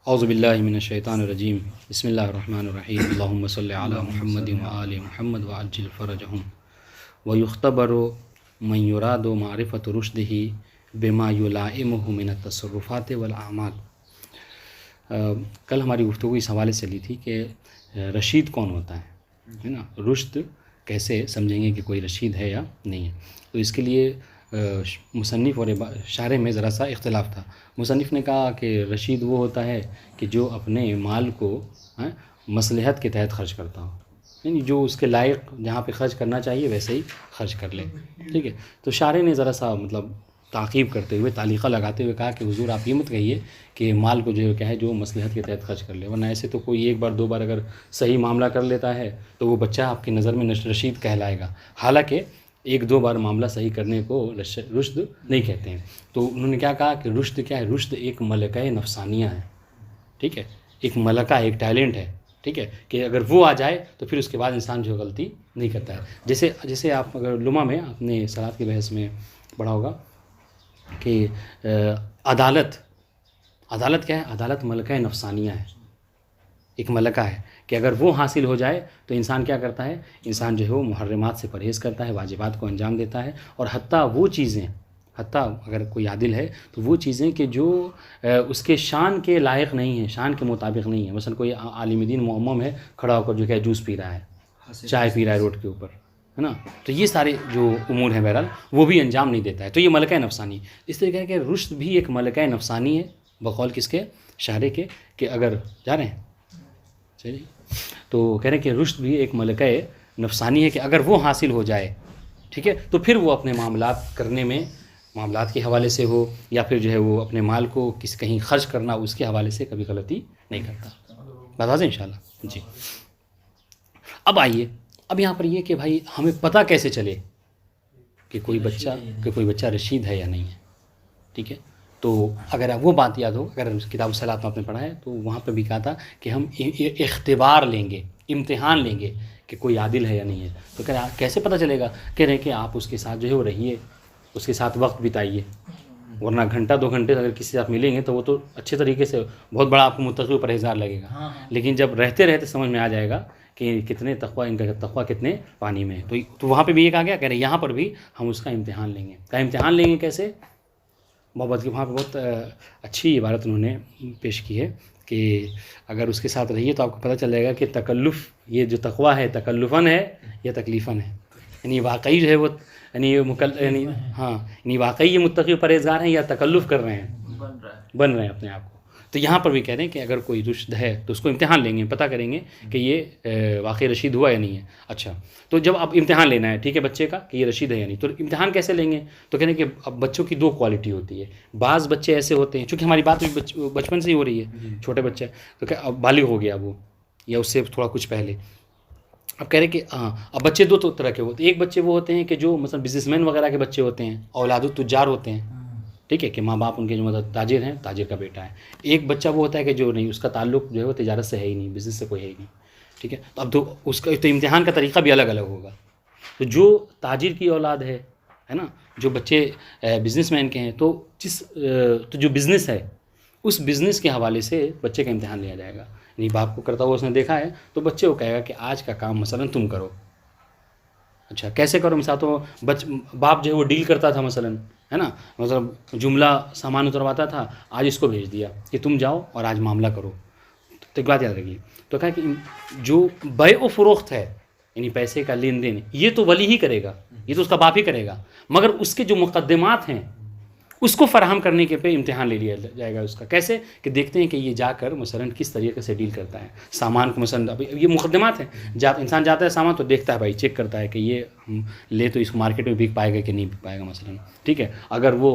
اعوذ باللہ من الشیطان الرجیم بسم اللہ الرحمن الرحیم اللہم صلی علی محمد وآل محمد وعجل فرجہم ویختبر من یراد معرفت رشدہ بما یلائمہ من التصرفات والاعمال۔ کل ہماری گفتگو اس حوالے سے لی تھی کہ رشید کون ہوتا ہے نا، رشد کیسے سمجھیں گے کہ کوئی رشید ہے یا نہیں ہے۔ تو اس کے لیے مصنف اور شارح میں ذرا سا اختلاف تھا۔ مصنف نے کہا کہ رشید وہ ہوتا ہے کہ جو اپنے مال کو مصلحت کے تحت خرچ کرتا ہو، یعنی جو اس کے لائق جہاں پہ خرچ کرنا چاہیے ویسے ہی خرچ کر لے، ٹھیک ہے۔ تو شارح نے ذرا سا تعقیب کرتے ہوئے، تعلیقہ لگاتے ہوئے کہا کہ حضور آپ یہ مت کہیے کہ مال کو جو کیا ہے جو مصلحت کے تحت خرچ کر لے، ورنہ ایسے تو کوئی ایک بار دو بار اگر صحیح معاملہ کر لیتا ہے تو وہ بچہ آپ کی نظر میں رشید کہلائے گا، حالانکہ ایک دو بار معاملہ صحیح کرنے کو رشد نہیں کہتے ہیں۔ تو انہوں نے کیا کہا کہ رشد کیا ہے؟ رشد ایک ملکہ نفسانیہ ہے، ٹھیک ہے، ایک ملکہ، ایک ٹیلنٹ ہے، ٹھیک ہے، کہ اگر وہ آ جائے تو پھر اس کے بعد انسان جو غلطی نہیں کرتا ہے۔ جیسے آپ اگر لمحہ میں آپ نے صلاۃ کی بحث میں پڑھا ہوگا کہ عدالت کیا ہے؟ عدالت ملکہ نفسانیہ ہے، ایک ملکہ ہے کہ اگر وہ حاصل ہو جائے تو انسان کیا کرتا ہے؟ انسان جو ہے وہ محرمات سے پرہیز کرتا ہے، واجبات کو انجام دیتا ہے، اور حتیٰ اگر کوئی عادل ہے تو وہ چیزیں کہ جو اس کے شان کے لائق نہیں ہیں، شان کے مطابق نہیں ہیں، مثلا کوئی عالم دین معمم ہے، کھڑا ہو کر جو کہ جوس پی رہا ہے، چائے پی رہا ہے روڈ کے اوپر، ہے نا، تو یہ سارے جو امور ہیں بہرحال وہ بھی انجام نہیں دیتا ہے، تو یہ ملکہ نفسانی۔ اس طریقے کہ رشد بھی ایک ملکہ نفسانی ہے، بقول کس کے؟ شارح کے، کہ اگر جا رہے ہیں چلیے، تو کہہ رہے ہیں کہ رشد بھی ایک ملکہ نفسانی ہے کہ اگر وہ حاصل ہو جائے، ٹھیک ہے، تو پھر وہ اپنے معاملات کرنے میں، معاملات کے حوالے سے ہو یا پھر جو ہے وہ اپنے مال کو کہیں خرچ کرنا، اس کے حوالے سے کبھی غلطی نہیں کرتا۔ بتا دیں انشاءاللہ جی۔ اب آئیے، اب یہاں پر یہ کہ بھائی ہمیں پتہ کیسے چلے کہ کوئی بچہ رشید ہے یا نہیں ہے، ٹھیک ہے۔ تو اگر وہ بات یاد ہو، اگر کتاب الصلاۃ میں آپ نے پڑھا ہے تو وہاں پہ بھی کہا تھا کہ ہم اختبار لیں گے، امتحان لیں گے کہ کوئی عادل ہے یا نہیں ہے۔ تو کہہ رہے کیسے پتہ چلے گا؟ کہہ رہے کہ آپ اس کے ساتھ جو ہے وہ رہیے، اس کے ساتھ وقت بتائیے، ورنہ گھنٹہ دو گھنٹے اگر کسی سے آپ ملیں گے تو وہ تو اچھے طریقے سے بہت بڑا آپ کو متقی پرہیزگار لگے گا، لیکن جب رہتے رہتے سمجھ میں آ جائے گا کہ کتنے تقویٰ، ان کا تقویٰ کتنے پانی میں ہے۔ تو وہاں پہ بھی ایک آ گیا، کہہ رہے یہاں پر بھی ہم اس کا امتحان لیں گے۔ کا امتحان لیں گے کیسے؟ محبت کی وہاں پہ بہت اچھی عبارت انہوں نے پیش کی ہے کہ اگر اس کے ساتھ رہیے تو آپ کو پتہ چل جائے گا کہ تکلف، یہ جو تقویٰ ہے تکلفاً ہے یا تکلیفاً ہے، یعنی واقعی جو ہے وہ یعنی واقعی یہ متقی پرہیزگار ہیں یا تکلف کر رہے ہیں، بن رہے ہیں اپنے آپ کو۔ تو یہاں پر بھی کہہ رہے ہیں کہ اگر کوئی رشد ہے تو اس کو امتحان لیں گے، پتہ کریں گے کہ یہ واقعی رشید ہوا یا نہیں ہے۔ اچھا، تو جب آپ امتحان لینا ہے، ٹھیک ہے، بچے کا کہ یہ رشید ہے یا نہیں، تو امتحان کیسے لیں گے؟ تو کہہ رہے ہیں کہ اب بچوں کی دو کوالٹی ہوتی ہے۔ بعض بچے ایسے ہوتے ہیں، چونکہ ہماری بات بچپن سے ہی ہو رہی ہے، چھوٹے بچے تو کہ اب بالغ ہو گیا وہ یا اس سے تھوڑا کچھ پہلے، اب کہہ رہے کہ ہاں، اب بچے دو طرح کے ہوتے ہیں۔ ایک بچے وہ ہوتے ہیں کہ جو مثلا بزنس مین وغیرہ کے بچے ہوتے ہیں، اولاد التجار ہوتے ہیں، ٹھیک ہے، کہ ماں باپ ان کے جو مطلب تاجر ہیں، تاجر کا بیٹا ہے۔ ایک بچہ وہ ہوتا ہے کہ جو نہیں، اس کا تعلق جو ہے وہ تجارت سے ہے ہی نہیں، بزنس سے کوئی ہے ہی نہیں، ٹھیک ہے۔ تو اب تو اس کا تو امتحان کا طریقہ بھی الگ الگ ہوگا۔ تو جو تاجر کی اولاد ہے نا، جو بچے بزنس مین کے ہیں، تو جو بزنس ہے اس بزنس کے حوالے سے بچے کا امتحان لیا جائے گا، یعنی باپ کو کرتا ہوا اس نے دیکھا ہے تو بچے کو کہے گا کہ آج کا کام مثلا تم کرو۔ اچھا، کیسے کرو؟ مثلا تو باپ جو ہے وہ ڈیل کرتا تھا مثلا، ہے نا، مطلب جملہ سامان اترواتا تھا، آج اس کو بھیج دیا کہ تم جاؤ اور آج معاملہ کرو۔ تو ایک بات یاد رکھیے، تو کہا کہ جو بیع و فروخت ہے، یعنی پیسے کا لین دین، یہ تو ولی ہی کرے گا، یہ تو اس کا باپ ہی کرے گا، مگر اس کے جو مقدمات ہیں اس کو فراہم کرنے کے پہ امتحان لے لیا جائے گا اس کا۔ کیسے؟ کہ دیکھتے ہیں کہ یہ جا کر مثلا کس طریقے سے ڈیل کرتا ہے سامان کو، مثلا اب یہ مقدمات ہیں، انسان جاتا ہے سامان تو دیکھتا ہے، بھائی چیک کرتا ہے کہ یہ ہم لے تو اس کو مارکیٹ میں بک پائے گا کہ نہیں بک پائے گا مثلا، ٹھیک ہے۔ اگر وہ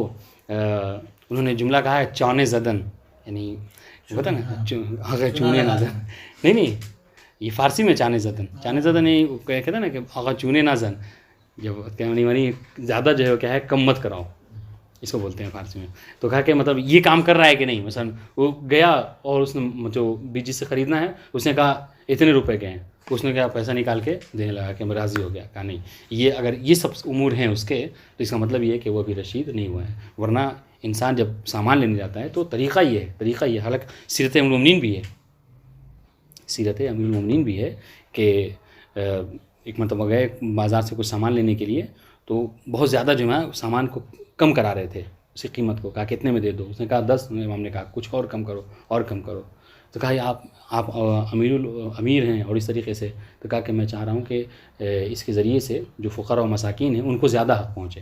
انہوں نے جملہ کہا ہے چونے زدن، یعنی پتہ نا اگر چونے نہ زن، نہیں یہ فارسی میں چانے زدن نہیں کہتے ہیں نا کہ اگر چونے نہ زن، جب یعنی زیادہ جو ہے کیا ہے کم مت کراؤ، اس کو بولتے ہیں فارسی میں۔ تو کہا کہ مطلب یہ کام کر رہا ہے کہ نہیں، مثلا وہ گیا اور اس نے جو بیجی سے خریدنا ہے، اس نے کہا اتنے روپے کے ہیں، اس نے کہا پیسہ نکال کے دینے لگا کہ میں راضی ہو گیا، کہا نہیں، یہ اگر یہ سب امور ہیں اس کے، تو اس کا مطلب یہ ہے کہ وہ ابھی رشید نہیں ہوا ہے، ورنہ انسان جب سامان لینے جاتا ہے تو طریقہ یہ ہے، حالانکہ سیرت امیر المومنین بھی ہے کہ ایک مرتبہ گئے بازار سے کچھ سامان لینے کے لیے، تو بہت زیادہ جو ہے سامان کو کم کرا رہے تھے، اس کی قیمت کو، کہا کتنے میں دے دو، اس نے کہا 10، امام نے کہا کچھ اور کم کرو، تو کہا آپ امیر ہیں اور اس طریقے سے، تو کہا کہ میں چاہ رہا ہوں کہ اس کے ذریعے سے جو فقراء و مساکین ہیں ان کو زیادہ حق پہنچے.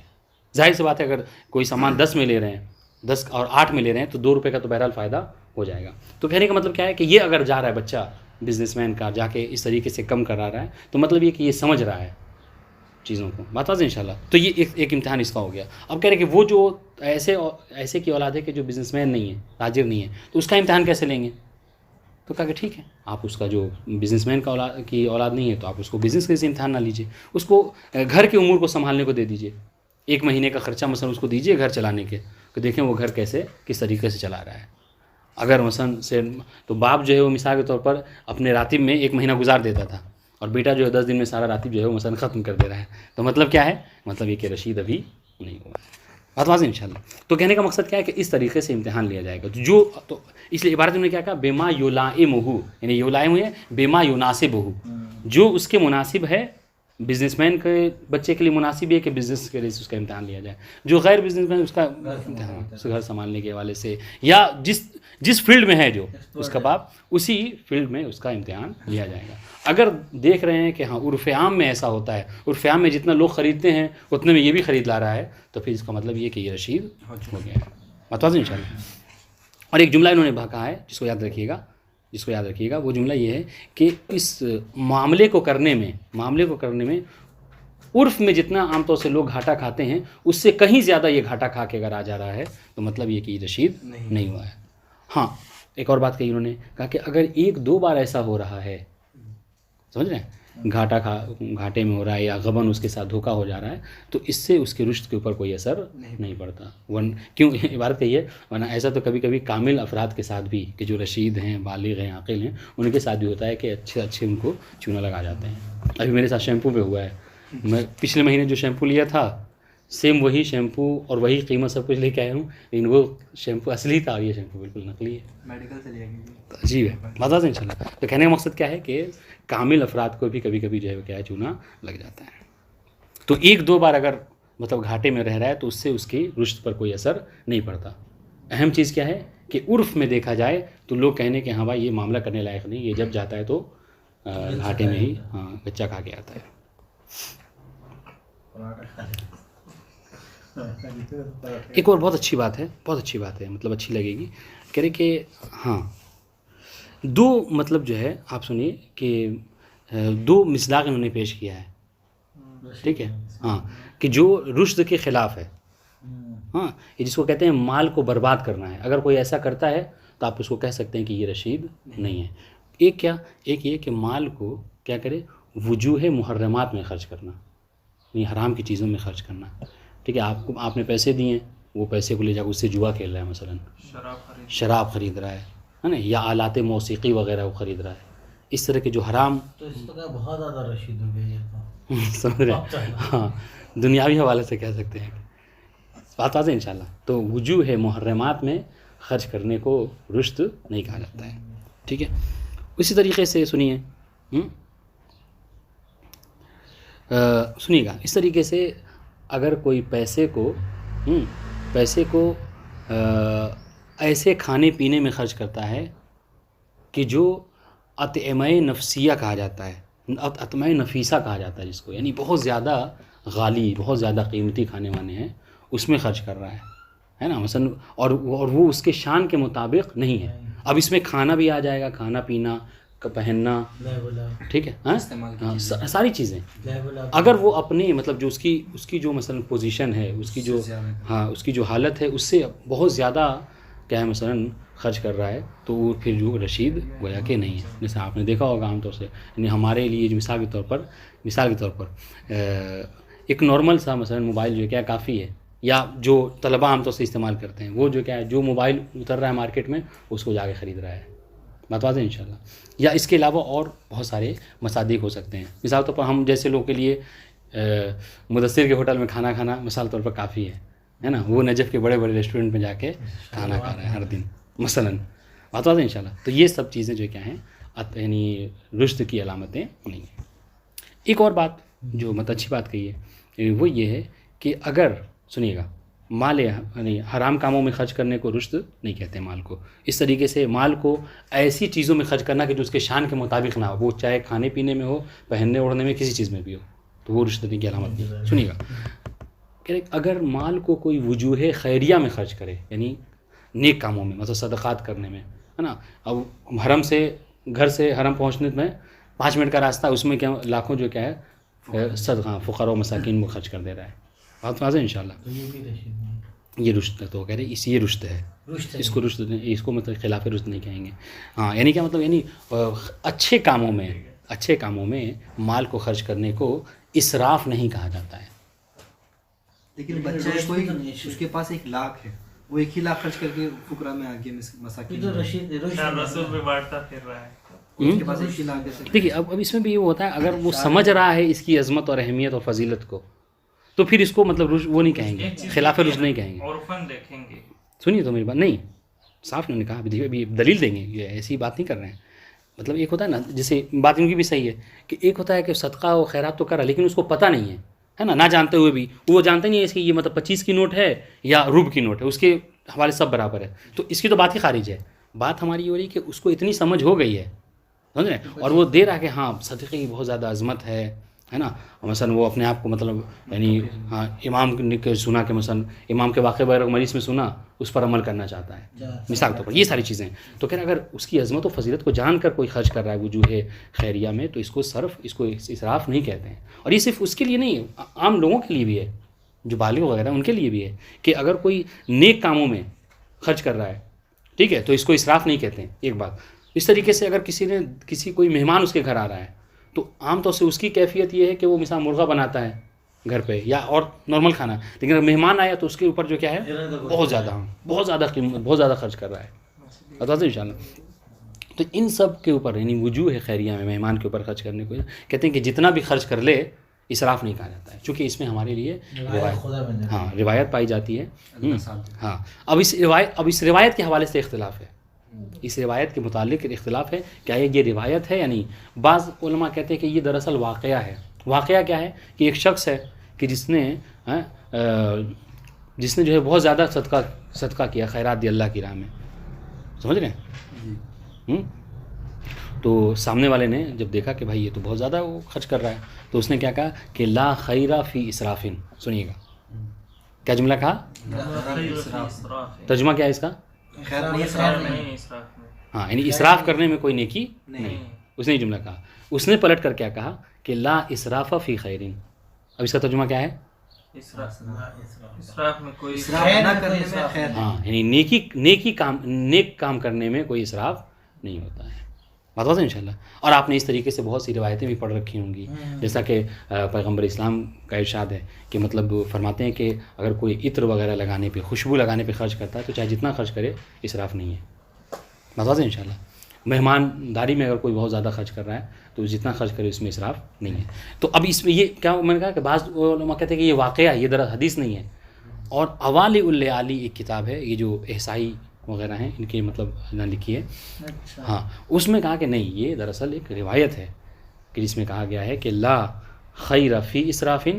ظاہر سی بات ہے اگر کوئی سامان 10 میں لے رہے ہیں، 10 اور 8 میں لے رہے ہیں تو 2 روپے کا تو بہرحال فائدہ ہو جائے گا. تو کہنے کا مطلب کیا ہے کہ یہ اگر جا رہا ہے بچہ بزنس مین کا جا کے اس طریقے سے کم کرا رہا ہے تو مطلب یہ کہ یہ سمجھ رہا ہے چیزوں کو. بات واضح انشاءاللہ. تو یہ ایک امتحان اس کا ہو گیا. اب کہہ رہے کہ وہ جو ایسے کی اولاد ہے کہ جو بزنس مین نہیں ہے، تاجر نہیں ہے، تو اس کا امتحان کیسے لیں گے؟ تو کہا کہ ٹھیک ہے، آپ اس کا جو بزنس مین کی اولاد نہیں ہے تو آپ اس کو بزنس کے سے امتحان نہ لیجیے، اس کو گھر کے امور کو سنبھالنے کو دے دیجیے. 1 مہینے کا خرچہ مثلا اس کو دیجیے گھر چلانے کے، کہ دیکھیں وہ گھر کس طریقے سے چلا رہا ہے. اگر مثلا تو باپ جو ہے وہ مثال کے طور پر اپنے راتب میں 1 مہینہ گزار دیتا تھا، اور بیٹا جو ہے 10 دن میں سارا راتب جو ہے وہ مثلا ختم کر دے رہا ہے، تو مطلب کیا ہے؟ مطلب یہ کہ رشید ابھی نہیں ہوا. بات واضح انشاءاللہ. تو کہنے کا مقصد کیا ہے کہ اس طریقے سے امتحان لیا جائے گا. تو اس لیے عبارت میں کیا کہا؟ بما یلائمہ، یعنی یلائمہ ہے بما یناسبہ، جو اس کے مناسب ہے. بزنس مین کے بچے کے لیے مناسب ہے کہ بزنس کے لیے اس کا امتحان لیا جائے. جو غیر بزنس مین اس کا امتحان اس گھر سنبھالنے کے حوالے سے یا جس فیلڈ میں ہے جو اس کا باپ، اسی فیلڈ میں اس کا امتحان لیا جائے گا. اگر دیکھ رہے ہیں کہ ہاں عرف عام میں ایسا ہوتا ہے، عرف عام میں جتنا لوگ خریدتے ہیں اتنے میں یہ بھی خرید لا رہا ہے، تو پھر اس کا مطلب یہ کہ یہ رشید ہو گیا ہے. متوازن انشاءاللہ. اور ایک جملہ انہوں نے کہا ہے جس کو یاد رکھیے گا، وہ جملہ یہ ہے کہ اس معاملے کو کرنے میں عرف میں جتنا عام طور سے لوگ گھاٹا کھاتے ہیں اس سے کہیں زیادہ یہ گھاٹا کھا کے اگر آ جا رہا ہے تو مطلب یہ کہ یہ رشید نہیں ہوا ہے. ہاں ایک اور بات کہی انہوں نے، کہا کہ اگر 1-2 بار ایسا ہو رہا ہے، سمجھ رہے ہیں، گھاٹے میں ہو رہا ہے یا غبن اس کے ساتھ دھوکا ہو جا رہا ہے، تو اس سے اس کے رشد کے اوپر کوئی اثر نہیں پڑتا. کیوں عبارت یہی ہے، ورنہ ایسا تو کبھی کبھی کامل افراد کے ساتھ بھی، کہ جو رشید ہیں، بالغ ہیں، عاقل ہیں، ان کے ساتھ بھی ہوتا ہے کہ اچھے ان کو چونا لگا جاتے ہیں. ابھی میرے ساتھ شیمپو پہ ہوا ہے. میں پچھلے مہینے جو شیمپو لیا تھا سیم وہی شیمپو اور وہی قیمت سب کچھ لے کے آیا ہوں، لیکن وہ شیمپو اصلی تھا اور یہ شیمپو بالکل نقلی ہے. میڈیکل سے لیا گیا. عجیب ہے. مزہ ان شاء اللہ. تو کہنے کا مقصد کیا ہے کہ کامل افراد کو بھی کبھی کبھی جو ہے کیا ہے چونا لگ جاتا ہے. تو 1-2 بار اگر مطلب گھاٹے میں رہ رہا ہے تو اس سے اس کی رشد پر کوئی اثر نہیں پڑتا. اہم چیز کیا ہے کہ عرف میں دیکھا جائے تو لوگ کہنے کہ ہاں بھائی یہ معاملہ کرنے لائق نہیں، یہ جب جاتا ہے تو گھاٹے میں ہی بچہ کھا کے آتا ہے. ایک اور بہت اچھی بات ہے مطلب اچھی لگے گی، کہہ رہے کہ ہاں 2 مطلب جو ہے آپ سنیے کہ 2 مصداق انہوں نے پیش کیا ہے. ٹھیک ہے، ہاں، کہ جو رشد کے خلاف ہے. ہاں، یہ جس کو کہتے ہیں مال کو برباد کرنا ہے، اگر کوئی ایسا کرتا ہے تو آپ اس کو کہہ سکتے ہیں کہ یہ رشید نہیں ہے. ایک یہ کہ مال کو کیا کرے، وجوہ محرمات میں خرچ کرنا، یعنی حرام کی چیزوں میں خرچ کرنا. ٹھیک ہے، آپ نے پیسے دیے، وہ پیسے کو لے جا کے اس سے جوا کھیل رہا ہے، مثلا شراب خرید رہا ہے نا، یا آلات موسیقی وغیرہ وہ خرید رہا ہے. اس طرح کے جو حرام، تو اس کو بہت زیادہ رشید ہو گئی ہے. سمجھ رہے ہیں، ہاں دنیاوی حوالے سے کہہ سکتے ہیں. بات واضح انشاءاللہ. تو وجوہ محرمات میں خرچ کرنے کو رشد نہیں کہا جاتا ہے. ٹھیک ہے، اسی طریقے سے سنیے گا، اس طریقے سے اگر کوئی پیسے کو ایسے کھانے پینے میں خرچ کرتا ہے کہ جو اطعمہ نفسیہ کہا جاتا ہے، اطعمہ نفیسہ کہا جاتا ہے جس کو، یعنی بہت زیادہ غالی، بہت زیادہ قیمتی کھانے وانے ہیں، اس میں خرچ کر رہا ہے نا مثلا، اور وہ اس کے شان کے مطابق نہیں ہے. اب اس میں کھانا بھی آ جائے گا، کھانا پینا، پہننا، ٹھیک ہے، ساری چیزیں. اگر وہ اپنے مطلب جو اس کی جو مثلا پوزیشن ہے، اس کی جو حالت ہے، اس سے بہت زیادہ کیا ہے مثلا خرچ کر رہا ہے، تو وہ پھر جو رشید گویا کہ نہیں ہے. جیسے آپ نے دیکھا ہوگا عام طور سے، یعنی ہمارے لیے مثال کے طور پر ایک نارمل سا مثلا موبائل جو کیا کافی ہے، یا جو طلبہ عام طور سے استعمال کرتے ہیں، وہ جو کیا ہے جو موبائل اتر رہا ہے مارکیٹ میں اس کو جا کے خرید رہا ہے. بات واضح انشاءاللہ. یا اس کے علاوہ اور بہت سارے مصادیق ہو سکتے ہیں. مثال کے طور پر ہم جیسے لوگوں کے لیے مدثر کے ہوٹل میں کھانا کھانا مثال طور پر کافی ہے، ہے نا، وہ نجف کے بڑے بڑے ریسٹورنٹ میں جا کے کھانا کھا رہا ہے ہر دن مثلاً. بات ہے ان شاء اللہ. تو یہ سب چیزیں جو کیا ہیں یعنی رشد کی علامتیں نہیں ہیں. ایک اور بات جو مطلب اچھی بات کہی ہے وہ یہ ہے کہ اگر سنیے گا مال یعنی حرام کاموں میں خرچ کرنے کو رشد نہیں کہتے مال کو. اس طریقے سے مال کو ایسی چیزوں میں خرچ کرنا کہ جو اس کے شان کے مطابق نہ ہو، وہ چاہے کھانے پینے میں ہو، پہننے اوڑھنے میں، کسی چیز میں بھی ہو، تو وہ رشد کی علامت نہیں. سنیے گا کہ اگر مال کو کوئی وجوہ خیریہ میں خرچ کرے، یعنی نیک کاموں میں، مثلا صدقات کرنے میں، ہے نا. اب حرم سے گھر سے حرم پہنچنے میں 5 منٹ کا راستہ، اس میں کیا لاکھوں جو کیا ہے صدقہ فقراء و مساکین میں خرچ کر دے رہا ہے. بات واضح ان شاء اللہ. تو یہ بھی رشید نہیں. یہ رشد ہے. تو کہہ رہے یہ رشد ہے. اس کو رشد، اس کو مطلب خلاف رشد نہیں کہیں گے. ہاں یعنی کیا مطلب، یعنی اچھے کاموں میں مال کو خرچ کرنے کو اسراف نہیں کہا جاتا ہے. لیکن بچہ ہے کوئی، اس کے پاس 1 لاکھ ہے، وہ 1 ہی لاکھ خرچ کر کے فقراء میں آگے مساکین تو رشید رسول بھی بانٹتا پھر رہا ہے. اس کے پاس 1 ہی لاکھ ہے. دیکھیے اب اس میں بھی یہ ہوتا ہے، اگر وہ سمجھ رہا ہے اس کی عظمت اور اہمیت اور فضیلت کو، تو پھر اس کو مطلب وہ نہیں کہیں گے، خلاف رشد نہیں کہیں گے. عرفاً دیکھیں گے. سنیے تو میری بات، نہیں صاف نہیں کہا، ابھی دلیل دیں گے، یہ ایسی بات نہیں کر رہے ہیں. مطلب ایک ہوتا ہے نا، جیسے بات ان کی بھی صحیح ہے کہ ایک ہوتا ہے کہ صدقہ و خیرات تو کرا لیکن اس کو پتہ نہیں ہے نا، نہ جانتے ہوئے بھی وہ جانتے نہیں ہے اس کی یہ مطلب 25 کی نوٹ ہے یا روب کی نوٹ ہے، اس کے حوالے سب برابر ہے، تو اس کی تو بات ہی خارج ہے. بات ہماری یہ ہو رہی ہے کہ اس کو اتنی سمجھ ہو گئی ہے، سمجھ رہے ہیں، اور وہ دے رہا ہے کہ ہاں صدقے کی بہت زیادہ عظمت ہے نا. مثلا وہ اپنے آپ کو مطلب یعنی ہاں امام نے سنا کہ مثلا امام کے واقعہ وغیرہ مریض میں سنا، اس پر عمل کرنا چاہتا ہے مثال طور پر، یہ ساری چیزیں. تو کہہ رہے اگر اس کی عظمت و فضیلت کو جان کر کوئی خرچ کر رہا ہے وجوہ خیریہ میں، تو اس کو اسراف نہیں کہتے ہیں. اور یہ صرف اس کے لیے نہیں ہے، عام لوگوں کے لیے بھی ہے، جو بالغ وغیرہ ان کے لیے بھی ہے کہ اگر کوئی نیک کاموں میں خرچ کر رہا ہے، ٹھیک ہے، تو اس کو اسراف نہیں کہتے ہیں. ایک بات اس طریقے سے اگر کوئی مہمان اس کے گھر آ رہا ہے، تو عام طور سے اس کی کیفیت یہ ہے کہ وہ مثلا مرغا بناتا ہے گھر پہ یا اور نارمل کھانا، لیکن اگر مہمان آیا تو اس کے اوپر جو کیا ہے بہت زیادہ قیمت، بہت زیادہ خرچ کر رہا ہے. بتا ان شاء اللہ. تو ان سب کے اوپر یعنی وجوہ خیریہ میں مہمان کے اوپر خرچ کرنے کو کہتے ہیں کہ جتنا بھی خرچ کر لے اسراف نہیں کہا جاتا ہے، چونکہ اس میں ہمارے لیے روایت پائی جاتی ہے. ہاں اب اس روایت کے حوالے سے اختلاف ہے، اس روایت کے متعلق اختلاف ہے، کیا یہ روایت ہے یا نہیں. بعض علماء کہتے ہیں کہ یہ دراصل واقعہ ہے. واقعہ کیا ہے کہ ایک شخص ہے کہ جس نے جو ہے بہت زیادہ صدقہ کیا، خیرات دی اللہ کی راہ میں، سمجھ رہے ہیں. تو سامنے والے نے جب دیکھا کہ بھائی یہ تو بہت زیادہ وہ خرچ کر رہا ہے، تو اس نے کیا کہا کہ لا خیرہ فی اسرافن. سنیے گا کیا جملہ کہا، ترجمہ کیا ہے اس کا؟ ہاں یعنی اسراف کرنے میں کوئی نیکی نہیں. اس نے یہ جملہ کہا. اس نے پلٹ کر کیا کہا کہ لا اسراف فی خیرین. اب اس کا ترجمہ کیا ہے؟ اسراف میں کوئی ہاں یعنی نیک کام کرنے میں کوئی اسراف نہیں ہوتا ہے. بات ہوتا ہے انشاءاللہ. اور آپ نے اس طریقے سے بہت سی روایتیں بھی پڑھ رکھی ہوں گی، جیسا کہ پیغمبر اسلام کا ارشاد ہے کہ مطلب فرماتے ہیں کہ اگر کوئی عطر وغیرہ لگانے پہ، خوشبو لگانے پہ خرچ کرتا ہے تو چاہے جتنا خرچ کرے اسراف نہیں ہے. بات ہوتا ہے انشاءاللہ. مہمانداری میں اگر کوئی بہت زیادہ خرچ کر رہا ہے تو جتنا خرچ کرے اس میں اسراف نہیں ہے. تو اب اس میں یہ کیا میں نے کہا کہ بعض علماء کہتے ہیں کہ یہ واقعہ ہے، یہ دراصل حدیث نہیں ہے. اور اوالی العالی ایک کتاب ہے، یہ جو احصائی وغیرہ ہیں ان کے مطلب نہ لکھی ہے. ہاں اس میں کہا کہ نہیں، یہ دراصل ایک روایت ہے کہ جس میں کہا گیا ہے کہ لا خیر فی اسرافن،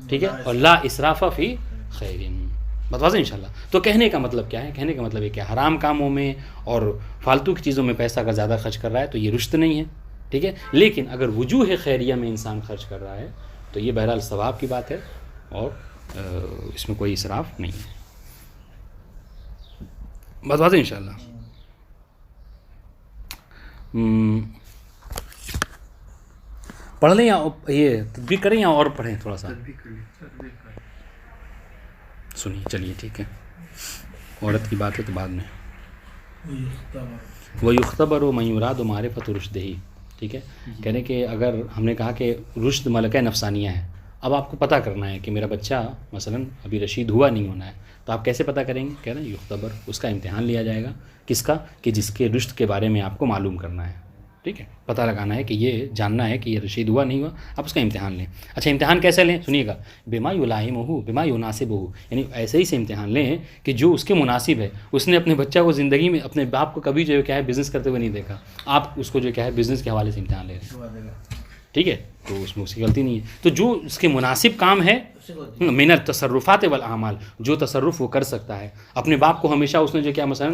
ٹھیک ہے، اور لا اسراف فی خیرن. بتوا دیں انشاءاللہ. تو کہنے کا مطلب کیا ہے؟ کہنے کا مطلب یہ کہ حرام کاموں میں اور فالتو کی چیزوں میں پیسہ اگر زیادہ خرچ کر رہا ہے تو یہ رشد نہیں ہے، ٹھیک ہے. لیکن اگر وجوہ خیریہ میں انسان خرچ کر رہا ہے تو یہ بہرحال ثواب کی بات ہے اور اس میں کوئی اسراف نہیں ہے. بتوا دیں انشاءاللہ. پڑھ لیں یا یہ تدبیر کریں یا اور پڑھیں تھوڑا سا؟ سنیے چلیے ٹھیک ہے. عورت کی بات ہے تو بعد میں. وہ یختبر و میوراد و معرفت رشدہی، ٹھیک ہے. کہہ رہے کہ اگر ہم نے کہا کہ رشد ملکہ نفسانیہ ہے، اب آپ کو پتہ کرنا ہے کہ میرا بچہ مثلا ابھی رشید ہوا نہیں ہونا ہے، تو آپ کیسے پتہ کریں گے؟ کہہ رہے ہیں یختبر، اس کا امتحان لیا جائے گا. کس کا؟ کہ جس کے رشد کے بارے میں آپ کو معلوم کرنا ہے، ٹھیک ہے، پتہ لگانا ہے کہ یہ جاننا ہے کہ یہ رشید ہوا نہیں ہوا، آپ اس کا امتحان لیں. اچھا امتحان کیسے لیں سنیے گا، بما یلائمہ بما یناسبہ، یعنی ایسے ہی سے امتحان لیں کہ جو اس کے مناسب ہے. اس نے اپنے بچہ کو زندگی میں اپنے باپ کو کبھی جو کیا ہے بزنس کرتے ہوئے نہیں دیکھا، آپ اس کو جو کیا ہے بزنس کے حوالے سے امتحان لے رہے ہیں، ٹھیک ہے، تو اس میں اس کی غلطی نہیں ہے. تو جو اس کے مناسب کام ہے من التصرفات والاعمال، جو تصرف وہ کر سکتا ہے. اپنے باپ کو ہمیشہ اس نے جو کیا مثلا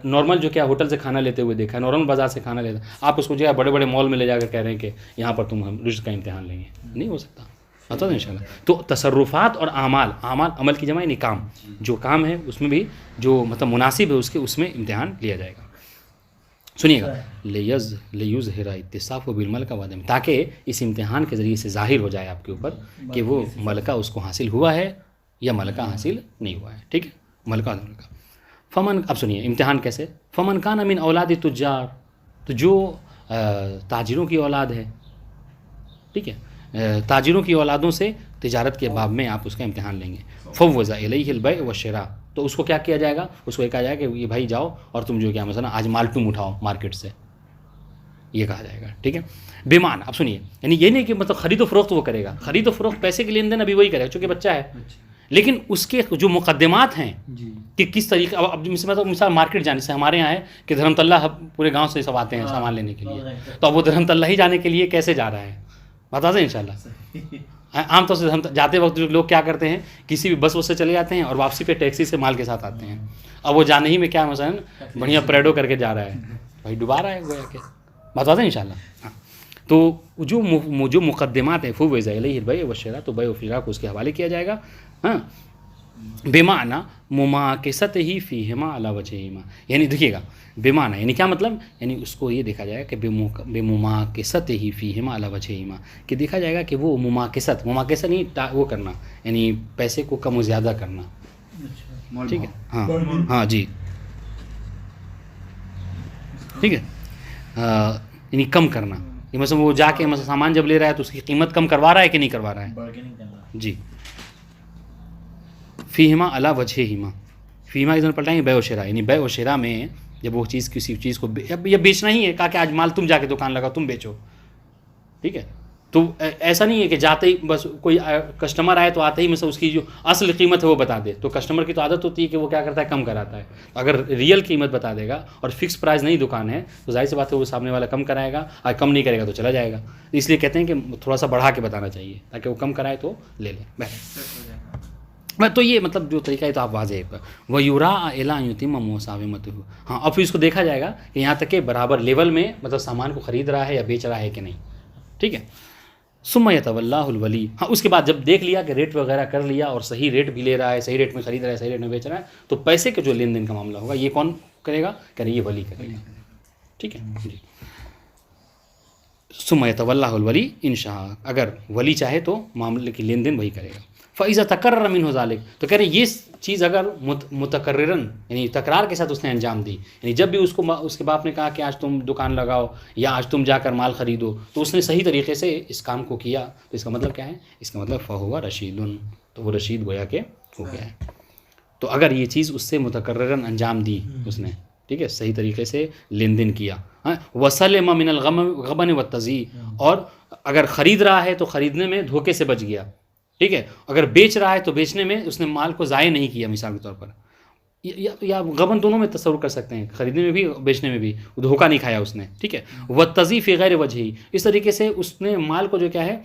نارمل جو کیا ہوٹل سے کھانا لیتے ہوئے دیکھا، نارمل بازار سے کھانا لیتا، آپ اس کو جو ہے بڑے بڑے مال میں لے جا کر کہہ رہے ہیں کہ یہاں پر تم ہم رشد کا امتحان لیں گے، نہیں ہو سکتا. بتا دیں انشاءاللہ. تو تصرفات اور اعمال، عمل کی جمع یعنی کام، جو کام ہے اس میں بھی جو مطلب مناسب ہے اس میں امتحان لیا جائے گا. سنیے گا، لیظہر اتصاف بالملکہ وعدم، تاکہ اس امتحان کے ذریعے سے ظاہر ہو جائے آپ کے اوپر کہ وہ ملکہ اس کو حاصل ہوا ہے یا ملکہ حاصل نہیں ہوا ہے. ٹھیک ہے، ملکہ. فمن، اب سنیے امتحان کیسے، فمن کان من اولاد تجار، تو جو تاجروں کی اولاد ہے، ٹھیک ہے، تاجروں کی اولادوں سے تجارت کے باب میں آپ اس کا امتحان لیں گے. فوض الیہ البیع والشراء، تو اس کو کیا کیا جائے گا، اس کو یہ کہا جائے گا کہ یہ بھائی جاؤ اور تم جو کیا مثلا آج مال تم اٹھاؤ مارکیٹ سے، یہ کہا جائے گا. ٹھیک ہے، بیمان. اب سنیے، یعنی یہ نہیں کہ مطلب خرید و فروخت وہ کرے گا، خرید و فروخت پیسے کے لین دین ابھی وہی کرے گا چونکہ بچہ ہے، لیکن اس کے جو مقدمات ہیں کہ کس طریقے، اب مثال مارکیٹ جانے سے ہمارے یہاں ہے کہ دھرم تلہ پورے گاؤں سے سب آتے ہیں سامان لینے کے لیے، تو اب وہ دھرم تلہ ہی جانے کے لیے کیسے جا رہا ہے، بتا دیں انشاءاللہ. عام طور سے ہم جاتے وقت جو لوگ کیا کرتے ہیں، کسی بھی بس سے چلے جاتے ہیں اور واپسی پہ ٹیکسی سے مال کے ساتھ آتے ہیں. اب وہ جانے ہی میں کیا مثلا بڑھیا پریڈو کر کے جا رہا ہے، بھائی ڈبا رہا ہے گویا کہ، بتا دیں انشاءاللہ. ہاں، تو جو مقدمات ہیں فوض الیہ البیع والشراء، تو بیع و شراء کو اس کے حوالے کیا جائے گا. ہاں، بمعنی مماکست ہی فیہما علی وجہہما، یعنی دیکھیے گا بمعنی یعنی کیا مطلب، یعنی اس کو یہ دیکھا جائے گا کہ بمماکست ہی فیہما علی وجہہما، کہ دیکھا جائے گا کہ وہ مماکست نہیں وہ کرنا، یعنی پیسے کو کم و زیادہ کرنا. ٹھیک ہے، ہاں ہاں جی، ٹھیک ہے، یعنی کم کرنا، مثلا وہ جا کے مثلا سامان جب لے رہا ہے تو اس کی قیمت کم کروا رہا ہے کہ نہیں کروا رہا ہے. جی، فیہما علی وجہہما، فیہما ادھر پلٹائیں گے بیع و شراء، یعنی بیع و شراء میں جب وہ چیز کسی چیز کو یہ بیچنا ہی ہے، کہا کہ آج مال تم جا کے دکان لگاؤ تم بیچو. ٹھیک ہے، تو ایسا نہیں ہے کہ جاتے ہی بس کوئی کسٹمر آئے تو آتے ہی مثلا اس کی جو اصل قیمت ہے وہ بتا دے، تو کسٹمر کی تو عادت ہوتی ہے کہ وہ کیا کرتا ہے کم کراتا ہے. اگر ریئل قیمت بتا دے گا اور فکس پرائز نہیں دکان ہے تو ظاہر سی بات ہے وہ سامنے والا کم کرائے گا، اور کم نہیں کرے گا تو چلا جائے گا. اس لیے کہتے ہیں کہ تھوڑا سا بڑھا کے بتانا چاہیے تاکہ وہ کم کرائے تو لے لیں. بہتر، تو یہ مطلب جو طریقہ ہے تو آپ واضح ہے. وَيُرَاءَ إِلَىٰ أَن يُتِمَّ مُسَاوِمَتُهُ، ہاں، اور پھر اس کو دیکھا جائے گا کہ یہاں تک کہ برابر لیول میں مطلب سامان کو خرید رہا ہے یا بیچ رہا ہے کہ نہیں. ٹھیک ہے، ثُمَّ يَتَوَلَّاهُ الْوَلِيُّ، ہاں اس کے بعد جب دیکھ لیا کہ ریٹ وغیرہ کر لیا اور صحیح ریٹ بھی لے رہا ہے، صحیح ریٹ میں خرید رہا ہے، صحیح ریٹ میں بیچ رہا ہے، تو پیسے کے جو لین دین کا معاملہ ہوگا یہ کون کرے گا، کہ یہ ولی کرے گا. ٹھیک ہے جی. ثُمَّ يَتَوَلَّاهُ الْوَلِيُّ إِن شَاءَ، اگر ولی چاہے تو معاملے کی لین دین وہی کرے گا. فَإِذَا تَكَرَّرَ مِنْهُ ذَلِكَ، تو کہہ رہے ہیں یہ چیز اگر متکرراً یعنی تکرار کے ساتھ اس نے انجام دی، یعنی جب بھی اس کے باپ نے کہا کہ آج تم دکان لگاؤ یا آج تم جا کر مال خریدو تو اس نے صحیح طریقے سے اس کام کو کیا، تو اس کا مطلب کیا ہے، اس کا مطلب فَهُوَ رَشِيدٌ، تو وہ رشید گویا کہ ہو گیا ہے. تو اگر یہ چیز اس سے متکرراً انجام دی اس نے، ٹھیک ہے، صحیح طریقے سے لین دین کیا. وَسَلِمَ مِنَ الْغَبَنِ وَالتَّزِيِّ، اور اگر خرید رہا ہے تو خریدنے میں دھوکے سے بچ گیا. ٹھیک ہے، اگر بیچ رہا ہے تو بیچنے میں اس نے مال کو ضائع نہیں کیا، مثال کے طور پر، یا غبن دونوں میں تصور کر سکتے ہیں، خریدنے میں بھی بیچنے میں بھی دھوکہ نہیں کھایا اس نے. ٹھیک ہے، وَالتَّزِيِّ فِي غَيْرِ وَجْهِهِ، اس طریقے سے اس نے مال کو جو کیا ہے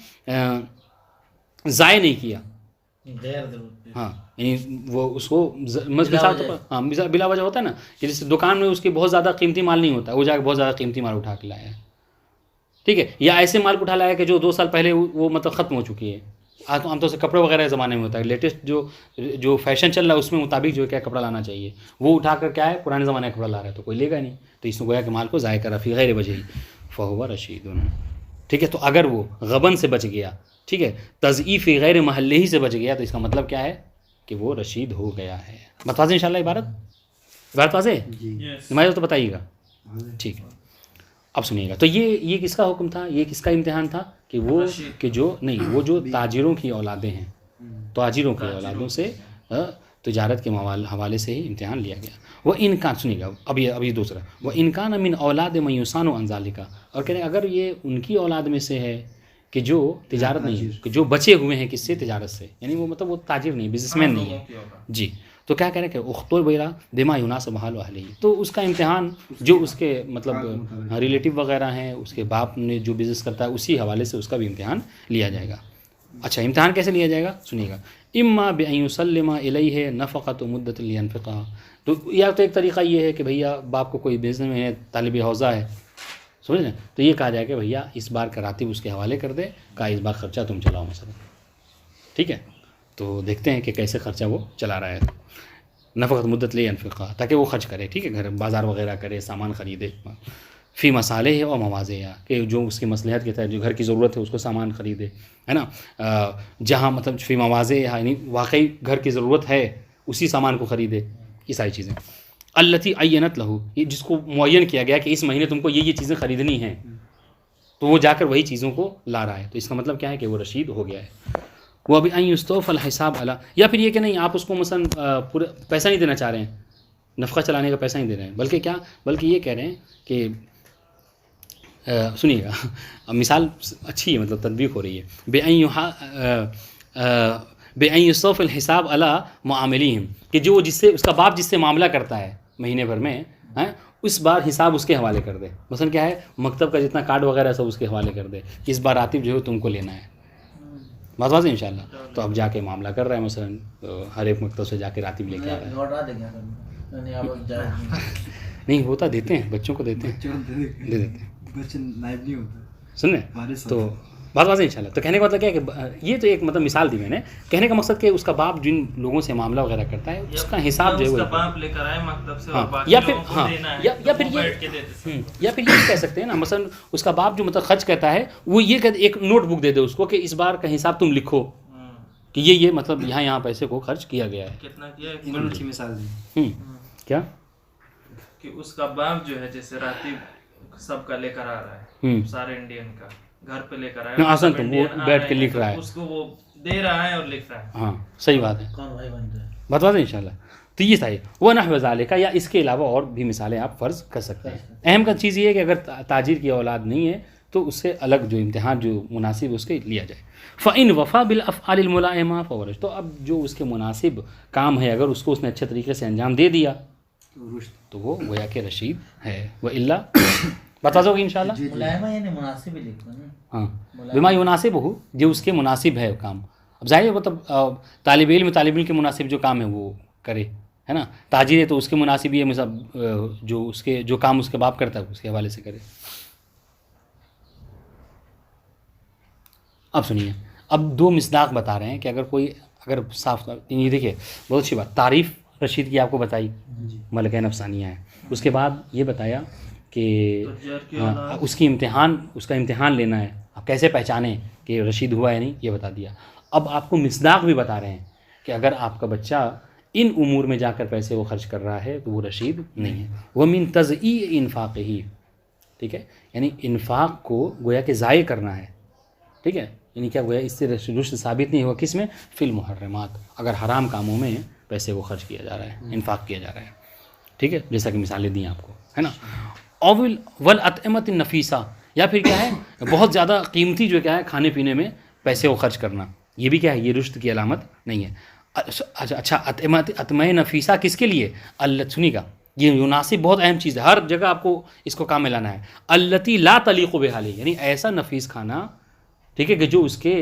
ضائع نہیں کیا. ہاں، یعنی وہ اس کو ہاں بلا وجہ ہوتا ہے نا، کہ جس دکان میں اس کی بہت زیادہ قیمتی مال نہیں ہوتا، وہ جا کے بہت زیادہ قیمتی مال اٹھا کے لایا ہے. ٹھیک ہے، یا ایسے مال کو اٹھا لایا کہ جو 2 سال پہلے وہ مطلب ختم ہو چکی ہے. عام طور سے کپڑے وغیرہ زمانے میں ہوتا ہے، لیٹسٹ جو فیشن چل رہا ہے اس میں مطابق جو ہے کیا کپڑا لانا چاہیے، وہ اٹھا کر کیا ہے پرانے زمانے کا کپڑا لا رہا ہے تو کوئی لے گا نہیں، تو اس نے گویا کہ مال کو ضائع کرا. فی غیر وجہ فہو رشید. ٹھیک ہے، تو اگر وہ غبن سے بچ گیا، ٹھیک ہے، تضعیف غیر محلے ہی سے بچ گیا، تو اس کا مطلب کیا ہے کہ وہ رشید ہو گیا ہے. بتا دیں انشاءاللہ عبارت واضح جی. نماز تو بتائیے گا. ٹھیک ہے، اب سنیے گا. تو یہ کس کا حکم تھا، یہ کس کا امتحان تھا، کہ وہ کہ جو نہیں، وہ جو تاجروں کی اولادیں ہیں، تاجروں کی اولادوں سے، تو تجارت کے حوالے سے ہی امتحان لیا گیا. وہ انکان سنیے گا ابھی دوسرا وہ انکان من اولاد میوسان و انزال کا, اور کہہ رہے ہیں اگر یہ ان کی اولاد میں سے ہے کہ جو تجارت نہیں, کہ جو بچے ہوئے ہیں کس سے, تجارت سے, یعنی وہ مطلب وہ تاجر نہیں, بزنس مین نہیں ہے جی, تو کیا کہہ رہے ہیں کہ اختو بیرا دما یوناس بحال و اہلی, تو اس کا امتحان جو اس کے مطلب ریلیٹیو وغیرہ ہیں, اس کے باپ نے جو بزنس کرتا ہے اسی حوالے سے اس کا بھی امتحان لیا جائے گا. اچھا امتحان کیسے لیا جائے گا سنیے گا. اما بان یسلم الیہ نفقۃ مدۃ لینفقہ, تو یا تو ایک طریقہ یہ ہے کہ بھیا باپ کو کوئی بزنس میں ہے, طالب حوزہ ہے, سمجھ لیں, تو یہ کہا جائے کہ بھیا اس بار کا راتب اس کے حوالے کر دے, کہا اس بار خرچہ تم چلاؤ مثلا, ٹھیک ہے. تو دیکھتے ہیں کہ کیسے خرچہ وہ چلا رہا ہے. نفقۃ مدت لینفقہ, تاکہ وہ خرچ کرے, ٹھیک ہے, گھر بازار وغیرہ کرے, سامان خریدے, فی مصالح اور مواضع, کہ جو اس کی مصلحت کے تحت جو گھر کی ضرورت ہے اس کو سامان خریدے, ہے نا, جہاں مطلب فی مواضع یعنی واقعی گھر کی ضرورت ہے اسی سامان کو خریدے, یہ ساری چیزیں. التی عینت لہو, یہ جس کو معین کیا گیا کہ اس مہینے تم کو یہ چیزیں خریدنی ہیں, تو وہ جا کر وہی چیزوں کو لا رہا ہے, تو اس کا مطلب کیا ہے کہ وہ رشید ہو گیا ہے. وہ ابھی این یستوف الحساب علی, یا پھر یہ کہ نہیں آپ اس کو مثلا پورا پیسہ نہیں دینا چاہ رہے ہیں, نفقہ چلانے کا پیسہ نہیں دے رہے ہیں, بلکہ کیا, بلکہ یہ کہہ رہے ہیں کہ سنیے گا, اب مثال اچھی ہے, مطلب تطبیق ہو رہی ہے. بے این یستوف الحساب علی معاملہم, کہ جو جس سے اس کا باپ جس سے معاملہ کرتا ہے مہینے بھر میں, اس بار حساب اس کے حوالے کر دے. مثلا کیا ہے, مکتب کا جتنا کارڈ وغیرہ سب اس کے حوالے کر دے کہ اس بار راتب جو ہے تم کو لینا ہے, بات واضح انشاءاللہ. تو اب جا کے معاملہ کر رہا ہے, مثلا ہر ایک مکتب سے جا کے راتب لے کے آ رہا ہے. نہیں ہوتا, دیتے ہیں بچوں کو, دیتے ہیں, دے دیتے ہیں, بچے نائب نہیں ہوتے, سن رہے, تو بات واضح انشاءاللہ. تو کہنے کا مطلب کیا ہے کہ یہ تو ایک مطلب مثال دی میں نے, کہنے کا مقصد کہ اس کا باپ جن لوگوں سے معاملہ وغیرہ کرتا ہے اس کا حساب جو ہے وہ باپ لے کر آئے مکتب سے, یا پھر یا پھر یہ کہہ سکتے ہیں نا, مثلا اس کا باپ جو مطلب خرچ کرتا ہے وہ یہ کہ ایک نوٹ بک دے دے اس کو کہ اس بار کا حساب تم لکھو کہ یہ مطلب یہاں پیسے کو خرچ کیا گیا ہے. کتنا کیا, انہوں نے اچھی مثال دی. کیا کہ اس کا باپ جو ہے جیسے راتب سب کا لے کر آ رہا ہے, سارے انڈین کا گھر پہ لے کر آیا, آسان تم وہ بیٹھ کے لکھ رہا ہے, اس کو وہ دے رہا ہے اور لکھ رہا ہے. ہاں صحیح بات ہے, کون بھائی بن جائے, بتا دیں انشاءاللہ. تو یہ صحیح وہ نحو ذالک, یا اس کے علاوہ اور بھی مثالیں آپ فرض کر سکتے ہیں. اہم کا چیز یہ ہے کہ اگر تاجر کی اولاد نہیں ہے تو اس سے الگ جو امتحان جو مناسب اس کے لیا جائے. فَإِنْ وَفَى بِالْأَفْعَالِ الْمُلَائِمَةِ فَهُوَ رُشْدٌ, تو اب جو اس کے مناسب کام ہے اگر اس کو اس نے اچھے طریقے سے انجام دے دیا تو وہ گویا کہ رشید ہے. وَإِلَّا بتا دو گے انشاءاللہ. ملائمہ یعنی مناسب ہی لکھو نا, ہاں بما مناسب ہو, جو اس کے مناسب ہے کام. اب ظاہر مطلب طالب علم کے مناسب جو کام ہے وہ کرے, ہے نا. تاجر ہے تو اس کے مناسب یہ مطلب جو اس کے جو کام اس کے باپ کرتا ہے اس کے حوالے سے کرے. اب سنیے, اب دو مصداق بتا رہے ہیں کہ اگر کوئی اگر صاف, یہ دیکھیے بہت اچھی بات, تعریف رشید کی آپ کو بتائی, ملکہ افسانیہ ہے. اس کے بعد یہ بتایا کہ اس کی اس کا امتحان لینا ہے, آپ کیسے پہچانیں کہ رشید ہوا ہے نہیں, یہ بتا دیا. اب آپ کو مصداق بھی بتا رہے ہیں کہ اگر آپ کا بچہ ان امور میں جا کر پیسے وہ خرچ کر رہا ہے تو وہ رشید نہیں ہے. وہ من تضییع انفاق ہی, ٹھیک ہے, یعنی انفاق کو گویا کہ ضائع کرنا ہے, ٹھیک ہے, یعنی کیا گویا اس سے رشد ثابت نہیں ہوا کس میں, فی المحرمات, اگر حرام کاموں میں پیسے وہ خرچ کیا جا رہا ہے, انفاق کیا جا رہا ہے, ٹھیک ہے, جیسا کہ مثالیں دیں آپ کو, ہے نا. اول والاطعمۃ النفیسہ, یا پھر کیا ہے بہت زیادہ قیمتی جو کیا ہے کھانے پینے میں پیسے وہ خرچ کرنا, یہ بھی کیا ہے, یہ رشد کی علامت نہیں ہے. اچھا اطمہ نفیسہ کس کے لیے, اللہ سنی کا, یہ مناسب بہت اہم چیز ہے, ہر جگہ آپ کو اس کو کام میں لانا ہے. التی لا تلیق بحالی, یعنی ایسا نفیس کھانا, ٹھیک ہے, کہ جو اس کے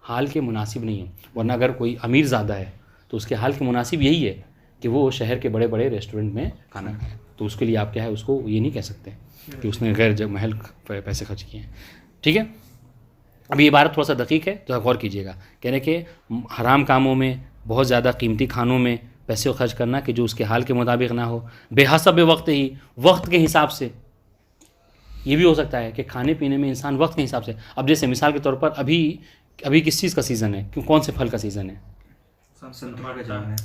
حال کے مناسب نہیں ہے. ورنہ اگر کوئی امیر زادہ ہے تو اس کے حال کے مناسب یہی ہے کہ وہ شہر کے بڑے بڑے ریسٹورنٹ میں کھانا کھائے, تو اس کے لیے آپ کیا ہے اس کو یہ نہیں کہہ سکتے کہ اس نے غیر محل پیسے خرچ کیے ہیں, ٹھیک ہے. اب یہ عبارت تھوڑا سا دقیق ہے تو غور کیجیے گا, کہنے کہ حرام کاموں میں بہت زیادہ قیمتی کھانوں میں پیسے خرچ کرنا کہ جو اس کے حال کے مطابق نہ ہو, بے حسب وقت ہی, وقت کے حساب سے. یہ بھی ہو سکتا ہے کہ کھانے پینے میں انسان وقت کے حساب سے, اب جیسے مثال کے طور پر ابھی کس چیز کا سیزن ہے, کون سے پھل کا سیزن ہے,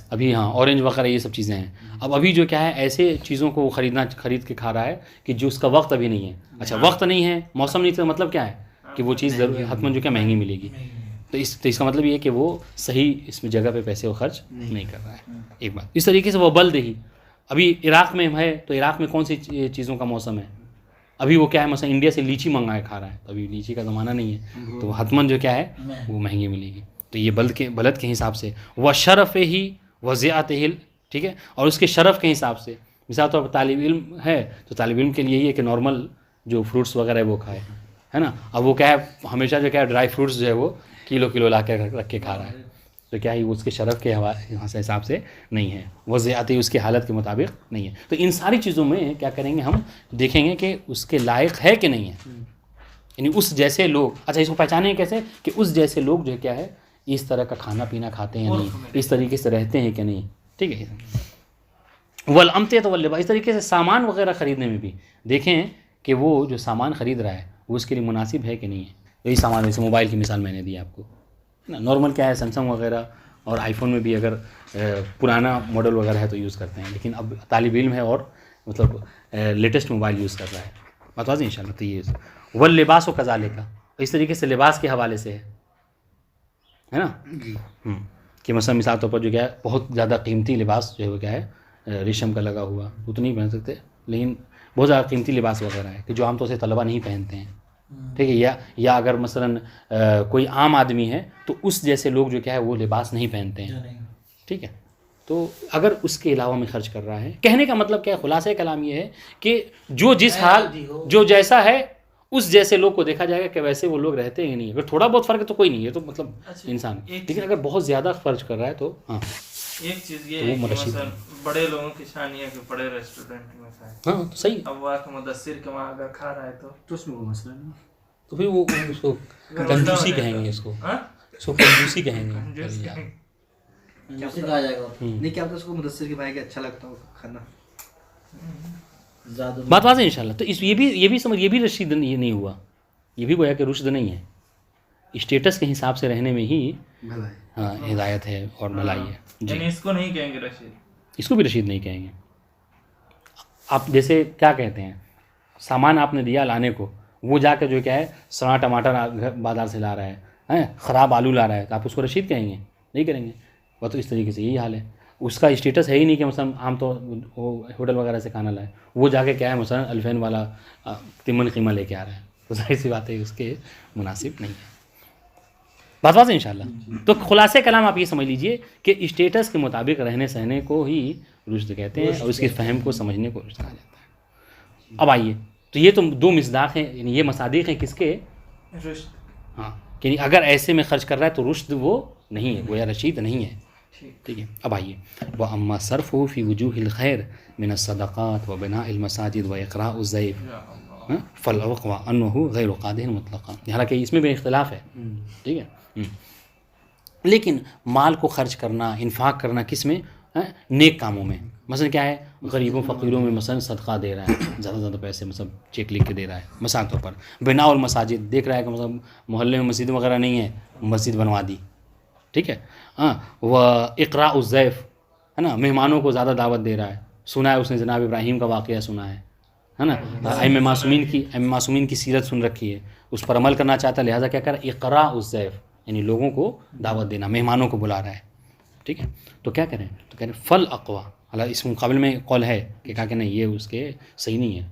ابھی, ہاں اورنج وغیرہ یہ سب چیزیں ہیں. اب ابھی جو کیا ہے ایسے چیزوں کو خرید کے کھا رہا ہے کہ جو اس کا وقت ابھی نہیں ہے. اچھا وقت نہیں ہے, موسم نہیں, تو مطلب کیا ہے کہ وہ چیز حتماً جو کیا مہنگی ملے گی. تو اس کا مطلب یہ ہے کہ وہ صحیح اس میں جگہ پہ پیسے وہ خرچ نہیں کر رہا ہے. ایک بات. اس طریقے سے وہ بلدہی، ابھی عراق میں ہے تو عراق میں کون سی چیزوں کا موسم ہے؟ ابھی وہ کیا ہے، مثلا انڈیا سے لیچی منگا کے کھا رہا ہے، تو ابھی لیچی کا زمانہ نہیں ہے، تو حتماً جو کیا ہے وہ مہنگی ملے گی. تو یہ بلد کے حساب سے وہ شرف ہی وضعت ہل، ٹھیک ہے، اور اس کے شرف کے حساب سے. مثال طور پر طالب علم ہے تو طالب علم کے لیے یہ ہے کہ نارمل جو فروٹس وغیرہ ہے وہ کھائے، ہے نا. اب وہ کیا ہے ہمیشہ جو کیا ہے ڈرائی فروٹس جو ہے وہ کلو لا کے رکھ کے کھا رہا ہے، تو کیا ہے اس کے شرف کے حساب سے نہیں ہے، وضعیت اس کی حالت کے مطابق نہیں ہے. تو ان ساری چیزوں میں کیا کریں گے، ہم دیکھیں گے کہ اس کے لائق ہے کہ نہیں ہے. یعنی اس جیسے لوگ، اچھا اس کو پہچانیں کیسے کہ اس جیسے لوگ جو کیا ہے اس طرح کا کھانا پینا کھاتے ہیں یا نہیں، اس طریقے سے رہتے ہیں کہ نہیں. ٹھیک ہے. والامتعۃ واللباس، اس طریقے سے سامان وغیرہ خریدنے میں بھی دیکھیں کہ وہ جو سامان خرید رہا ہے وہ اس کے لیے مناسب ہے کہ نہیں ہے. یہی سامان، جیسے موبائل کی مثال میں نے دی آپ کو، نارمل کیا ہے سیمسنگ وغیرہ اور آئی فون میں بھی اگر پرانا ماڈل وغیرہ ہے تو یوز کرتے ہیں، لیکن اب طالب علم ہے اور مطلب لیٹسٹ موبائل یوز کر رہا ہے. بات واضح ان شاء اللہ. تو یہ واللباس و کذالک، اس طریقے سے لباس کے حوالے سے ہے نا کہ مثال طور پر جو کیا ہے بہت زیادہ قیمتی لباس جو ہے وہ کیا ہے ریشم کا لگا ہوا، وہ تو نہیں پہن سکتے، لیکن بہت زیادہ قیمتی لباس وغیرہ ہے کہ جو عام طور سے طلبہ نہیں پہنتے ہیں. ٹھیک ہے. یا اگر مثلاً کوئی عام آدمی ہے تو اس جیسے لوگ جو کیا ہے وہ لباس نہیں پہنتے ہیں. ٹھیک ہے. تو اگر اس کے علاوہ میں خرچ کر رہا ہے، کہنے کا مطلب کیا ہے، خلاصہ کلام یہ ہے کہ جو جس حال جو جیسا ہے اس جیسے لوگ کو دیکھا جائے گا کہ ویسے وہ لوگ رہتے ہیں نہیں. اگر تھوڑا بہت فرق ہے تو کوئی نہیں ہے، تو مطلب انسان. لیکن اگر بہت زیادہ خرچ کر رہا ہے تو ہاں ایک چیز یہ ہے کہ مثلا بڑے لوگوں کی شان یہ ہے کہ بڑے ریسٹورینٹ میں کھائے. ہاں تو صحیح. اب وہ مدثر کے وہاں اگر کھا رہا ہے تو اس میں کوئی مسئلہ نہیں. تو پھر وہ اس کو کنجوسی کہیں گے، اس کو کنجوسی کہیں گے. کہا جائے گا نہیں کیا اس کو مدثر کے بھائی کے اچھا لگتا ہو کھانا. بات واضح انشاءاللہ. تو یہ بھی سمجھ، یہ بھی رشید یہ نہیں ہوا، یہ بھی گویا کہ رشد نہیں ہے. اسٹیٹس کے حساب سے رہنے میں ہی ہاں ہدایت ہے اور بھلائی ہے. یعنی اس کو نہیں کہیں گے رشید، اس کو بھی رشید نہیں کہیں گے. آپ جیسے کیا کہتے ہیں، سامان آپ نے دیا لانے کو، وہ جا کے جو کیا ہے سڑا ٹماٹر بازار سے لا رہا ہے، خراب آلو لا رہا ہے، تو آپ اس کو رشید کہیں گے؟ نہیں کریں گے. وہ تو اس طریقے سے یہی حال ہے. اس کا اسٹیٹس ہے ہی نہیں کہ مثلا عام طور وہ ہوٹل وغیرہ سے کھانا لائے، وہ جا کے کیا ہے مثلا الفین والا تمن قیمہ لے کے آ رہا ہے، تو ظاہر سی بات ہے اس کے مناسب نہیں ہے. بات واضح انشاءاللہ. تو خلاصہ کلام آپ یہ سمجھ لیجئے کہ اسٹیٹس کے مطابق رہنے سہنے کو ہی رشد کہتے ہیں، اور اس کے فہم کو سمجھنے کو رشد کہا جاتا ہے. اب آئیے، تو یہ تو دو مصداق ہیں، یعنی یہ مصادیق ہیں کس کے؟ رشد. ہاں یعنی اگر ایسے میں خرچ کر رہا ہے تو رشد وہ نہیں ہے، گویا رشید نہیں ہے. ٹھیک ہے. اب آئیے، وَأَمَّا صَرْفُهُ فِي وُجُوهِ الْخَيْرِ مِنَ الصَّدَقَاتِ وَبِنَاءِ الْمَسَاجِدِ وَإِقْرَاءِ الضَّيْفِ فَالْأَقْوَى أَنَّهُ غَيْرُ قَادِرٍ مُطْلَقًا. حالانکہ اس میں بھی اختلاف ہے. ٹھیک ہے. لیکن مال کو خرچ کرنا، انفاق کرنا کس میں؟ نیک کاموں میں. مثلا کیا ہے، غریبوں فقیروں میں مثلا صدقہ دے رہا ہے، زیادہ سے زیادہ پیسے مثلا چیک لکھ کے دے رہا ہے مثال طور پر. بنا المساجد، دیکھ رہا ہے کہ مثلا محلے میں مسجد وغیرہ نہیں ہے، مسجد بنوا دی. ٹھیک ہے. ہاں وہ اقراء الضیف ہے نا، مہمانوں کو زیادہ دعوت دے رہا ہے. سنا ہے اس نے جناب ابراہیم کا واقعہ سنا ہے نا، ائمہ معصومین کی سیرت سن رکھی ہے، اس پر عمل کرنا چاہتا ہے، لہٰذا کیا کر اقراء الضیف یعنی لوگوں کو دعوت دینا، مہمانوں کو بلا رہا ہے. ٹھیک ہے. تو کیا کریں، تو کہہ رہے ہیں فل اقوا. حالانکہ اس مقابل میں قول ہے کہ کہا کہ نہیں یہ اس کے صحیح نہیں ہے،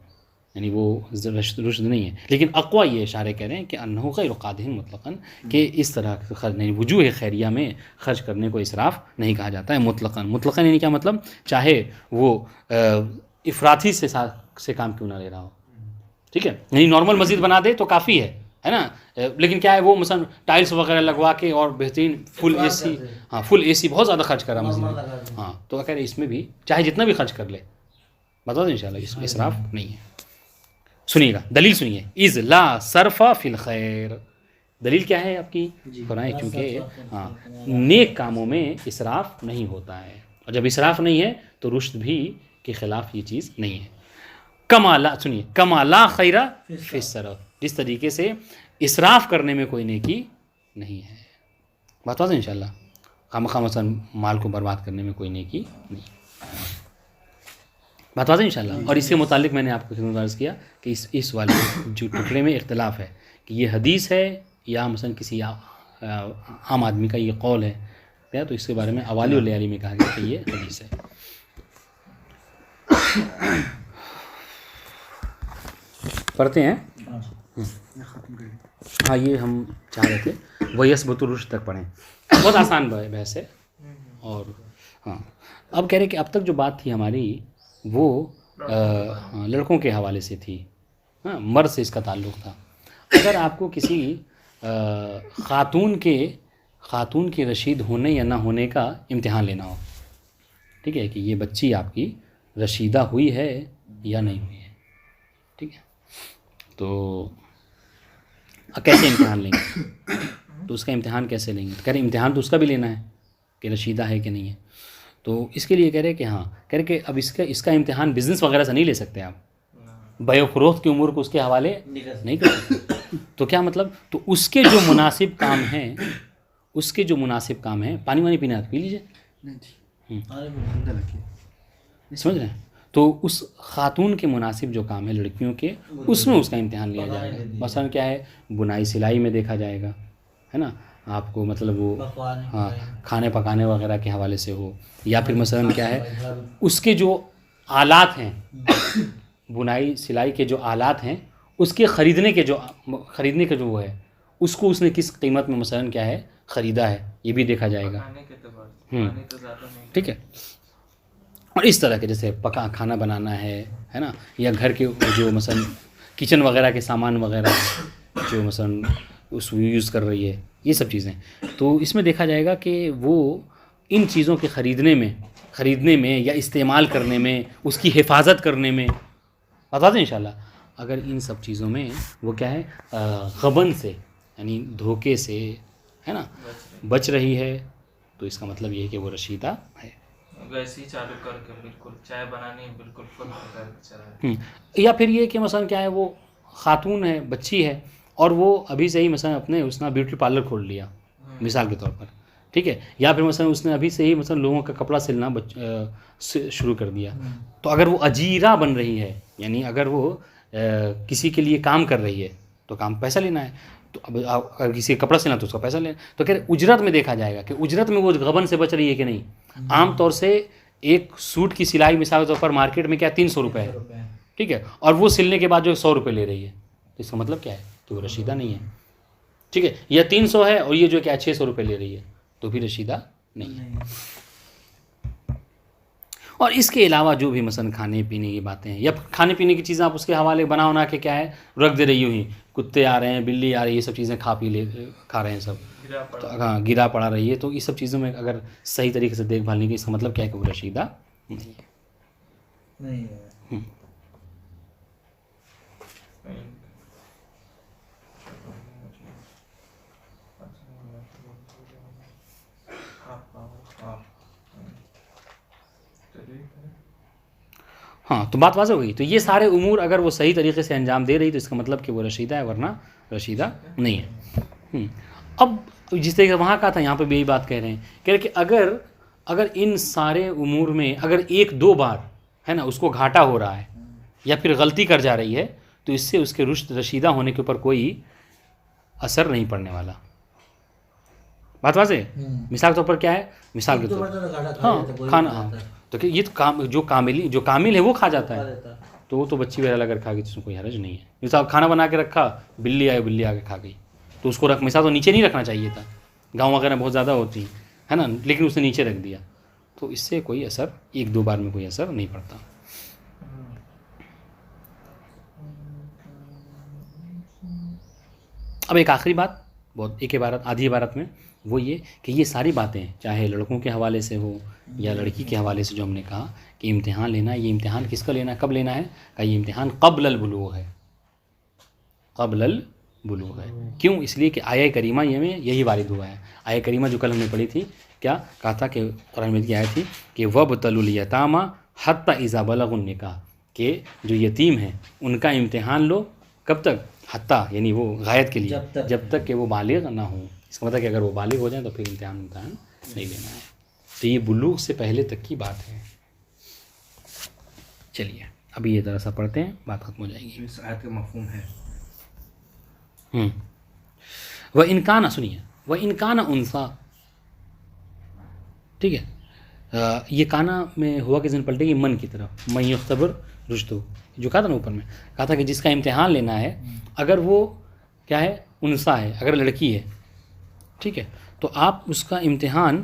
یعنی وہ رشد نہیں ہے. لیکن اقوا یہ اشارے کہہ رہے ہیں کہ انہ غیر قادر مطلقاً، کہ اس طرح خرچ نہیں، وجوہ خیریہ میں خرچ کرنے کو اسراف نہیں کہا جاتا ہے مطلقاً. مطلقاً یعنی کیا مطلب، چاہے وہ افراطی سے کام کیوں نہ لے رہا ہو. ٹھیک ہے. یعنی نارمل مسجد بنا دے تو کافی ہے نا، لیکن کیا ہے وہ مثلا ٹائلس وغیرہ لگوا کے اور بہترین فل اے سی، ہاں فل اے سی بہت زیادہ خرچ کر رہا مسجد میں، ہاں تو اگر اس میں بھی چاہے جتنا بھی خرچ کر لے، بتا دیں انشاءاللہ اس میں اسراف نہیں ہے. سنیے گا دلیل سنیے. اذ لا صرف فی الخیر. دلیل کیا ہے آپ کی؟ قرآن، چونکہ ہاں نیک کاموں میں اسراف نہیں ہوتا ہے، اور جب اسراف نہیں ہے تو رشد بھی کے خلاف یہ چیز نہیں ہے. کما لا، سنیے، کما لا خیر فی الصرف، جس طریقے سے اسراف کرنے میں کوئی نیکی نہیں ہے. بات واضح انشاءاللہ. خواہ مثلا مال کو برباد کرنے میں کوئی نیکی نہیں. بات واضح انشاءاللہ. اور اس کے متعلق میں نے آپ کو خدمت عرض کیا کہ اس والے جو ٹکڑے میں اختلاف ہے کہ یہ حدیث ہے یا مثلا کسی عام آدمی کا یہ قول ہے کیا، تو اس کے بارے میں اوالی و لیالی میں کہا گیا کہ یہ حدیث ہے. پڑھتے ہیں. ہاں یہ ہم چاہ رہے تھے وہ یثبت الرشد تک پڑھیں، بہت آسان بحث ہے. اور ہاں اب کہہ رہے کہ اب تک جو بات تھی ہماری وہ لڑکوں کے حوالے سے تھی، ہاں مرد سے اس کا تعلق تھا. اگر آپ کو کسی خاتون کے رشید ہونے یا نہ ہونے کا امتحان لینا ہو، ٹھیک ہے، کہ یہ بچی آپ کی رشیدہ ہوئی ہے یا نہیں ہوئی ہے، ٹھیک ہے، تو کیسے امتحان لیں گے؟ تو اس کا امتحان کیسے لیں گے؟ تو کہہ رہے امتحان تو اس کا بھی لینا ہے کہ رشیدہ ہے کہ نہیں ہے. تو اس کے لیے کہہ رہے کہ ہاں، کہہ رہے کہ اب اس کا امتحان بزنس وغیرہ سے نہیں لے سکتے آپ، بیع و فروخت کی امور کو اس کے حوالے نہیں کر سکتے. تو کیا مطلب؟ تو اس کے جو مناسب کام ہیں، پانی وانی پینا پی لیجیے، سمجھ رہے ہیں؟ تو اس خاتون کے مناسب جو کام ہے لڑکیوں کے، اس میں اس کا امتحان لیا جائے گا. مثلا کیا ہے، بنائی سلائی میں دیکھا جائے گا، ہے نا، آپ کو مطلب وہ ہاں کھانے پکانے وغیرہ کے حوالے سے ہو، یا پھر مثلا کیا ہے، اس کے جو آلات ہیں، بنائی سلائی کے جو آلات ہیں، اس کے خریدنے کے جو وہ ہے، اس کو اس نے کس قیمت میں مثلا کیا ہے خریدا ہے، یہ بھی دیکھا جائے گا. ٹھیک ہے. اور اس طرح کے جیسے کھانا بنانا ہے نا، یا گھر کے جو مثلا کچن وغیرہ کے سامان وغیرہ جو مثلا اس یوز کر رہی ہے، یہ سب چیزیں، تو اس میں دیکھا جائے گا کہ وہ ان چیزوں کے خریدنے میں یا استعمال کرنے میں، اس کی حفاظت کرنے میں، بتا دیں انشاءاللہ، اگر ان سب چیزوں میں وہ کیا ہے غبن سے یعنی دھوکے سے، ہے نا، بچ رہی ہے، تو اس کا مطلب یہ ہے کہ وہ رشیدہ ہے. ویسے ہی چالو کر کے بالکل چائے بنانی بالکل فل کر کے چلا. یا پھر یہ کہ مثلا کیا ہے، وہ خاتون ہے، بچی ہے، اور وہ ابھی سے ہی مثلا اس نے بیوٹی پارلر کھول لیا مثال کے طور پر، ٹھیک ہے، یا پھر مثلا اس نے ابھی سے ہی مثلا لوگوں کا کپڑا سلنا شروع کر دیا. تو اگر وہ اجیرہ بن رہی ہے، یعنی اگر وہ کسی کے لیے کام کر رہی ہے تو کام پیسہ لینا ہے، تو اب اگر کسی کا کپڑا سلنا تو اس کا پیسہ لینا. تو کہ اجرت میں دیکھا جائے گا کہ اجرت میں وہ غبن سے بچ رہی ہے کہ نہیں. عام طور سے ایک سوٹ کی سلائی مثال کے طور پر مارکیٹ میں کیا 300 روپے ہے، ٹھیک ہے، اور وہ سلنے کے بعد جو 100 روپے لے رہی ہے، تو اس کا مطلب کیا ہے کہ وہ رشیدہ نہیں ہے. ٹھیک ہے، یا 300 ہے اور یہ جو کیا 600 روپے لے رہی ہے، تو بھی رشیدہ نہیں ہے. اور اس کے علاوہ جو بھی مثلا کھانے پینے کی باتیں ہیں، یا کھانے پینے کی چیزیں آپ اس کے حوالے بنا کے کیا ہے رکھ دے رہی ہوئی، کتے آ رہے ہیں، بلی آ رہی ہے، یہ سب چیزیں کھا رہے ہیں سب، ہاں گرا پڑا رہی ہے، تو یہ سب چیزوں میں اگر صحیح طریقے سے دیکھ بھال نہیں کی، اس کا مطلب کیا ہے کہ وہ رشیدہ نہیں ہے. ہاں تو بات واضح ہو گئی. تو یہ سارے امور اگر وہ صحیح طریقے سے انجام دے رہی تو اس کا مطلب کہ وہ رشیدہ ہے، ورنہ رشیدہ نہیں ہے. اب جس طریقے سے وہاں کا تھا، یہاں پہ بھی یہی بات کہہ رہے ہیں کہ اگر ان سارے امور میں اگر ایک دو بار ہے نا اس کو گھاٹا ہو رہا ہے یا پھر غلطی کر جا رہی ہے، تو اس سے اس کے رشیدہ ہونے کے اوپر کوئی اثر نہیں پڑنے والا. بات واضح. مثال کے طور پر کیا ہے، مثال کے طور پر ہاں کھانا، ہاں تو کہ یہ تو جو کامل ہے وہ کھا جاتا ہے، تو وہ تو بچی وغیرہ اگر کھا گئی تو اس میں کوئی حرج نہیں ہے. مثال کھانا بنا کے رکھا، بلی آ کے کھا گئی، تو اس کو مثال تو نیچے نہیں رکھنا چاہیے تھا، گاؤں وغیرہ بہت زیادہ ہوتی ہے نا، لیکن اس نے نیچے رکھ دیا، تو اس سے کوئی اثر ایک دو بار میں کوئی اثر نہیں پڑتا. اب ایک آخری بات، بہت ایک عبارت آدھی عبارت میں، وہ یہ کہ یہ ساری باتیں چاہے لڑکوں کے حوالے سے ہو یا لڑکی کے حوالے سے، جو ہم نے کہا کہ امتحان لینا ہے، یہ امتحان کس کا لینا ہے، کب لینا ہے، کہ یہ امتحان قبل البلوغ ہے. قبل البلوغ ہے. کیوں؟ اس لیے کہ آیہ کریمہ یہ میں یہی وارد ہوا ہے. آیہ کریمہ جو کل ہم نے پڑھی تھی، کیا کہا تھا کہ قرآن مجید کی آیت تھی کہ وَابْتَلُوا الْيَتَامَىٰ حَتَّىٰ إِذَا بَلَغُوا النِّكَاحَ، کہ جو یتیم ہیں ان کا امتحان لو، کب تک، حتیٰ یعنی وہ غایت کے لیے، جب تک کہ وہ بالغ نہ ہوں. اس کا مطلب کہ اگر وہ بالغ ہو جائیں تو پھر امتحان نہیں لینا ہے. تو یہ بلوغ سے پہلے تک کی بات ہے. چلیے ابھی یہ ذرا سا پڑھتے ہیں، بات ختم ہو جائے گی. اس آیت کا مفہوم ہے وہ انکان، سنیے، وَإِنْ كَانَ أُنْثَىٰ، ٹھیک ہے، یہ کانا میں ہوا کے ذہن پلٹے گی من کی طرف، من یختبر رشدہ، جو کہا تھا نا اوپر میں، کہا تھا کہ جس کا امتحان لینا ہے اگر وہ کیا ہے انثیٰ ہے، اگر لڑکی ہے، ٹھیک ہے، تو آپ اس کا امتحان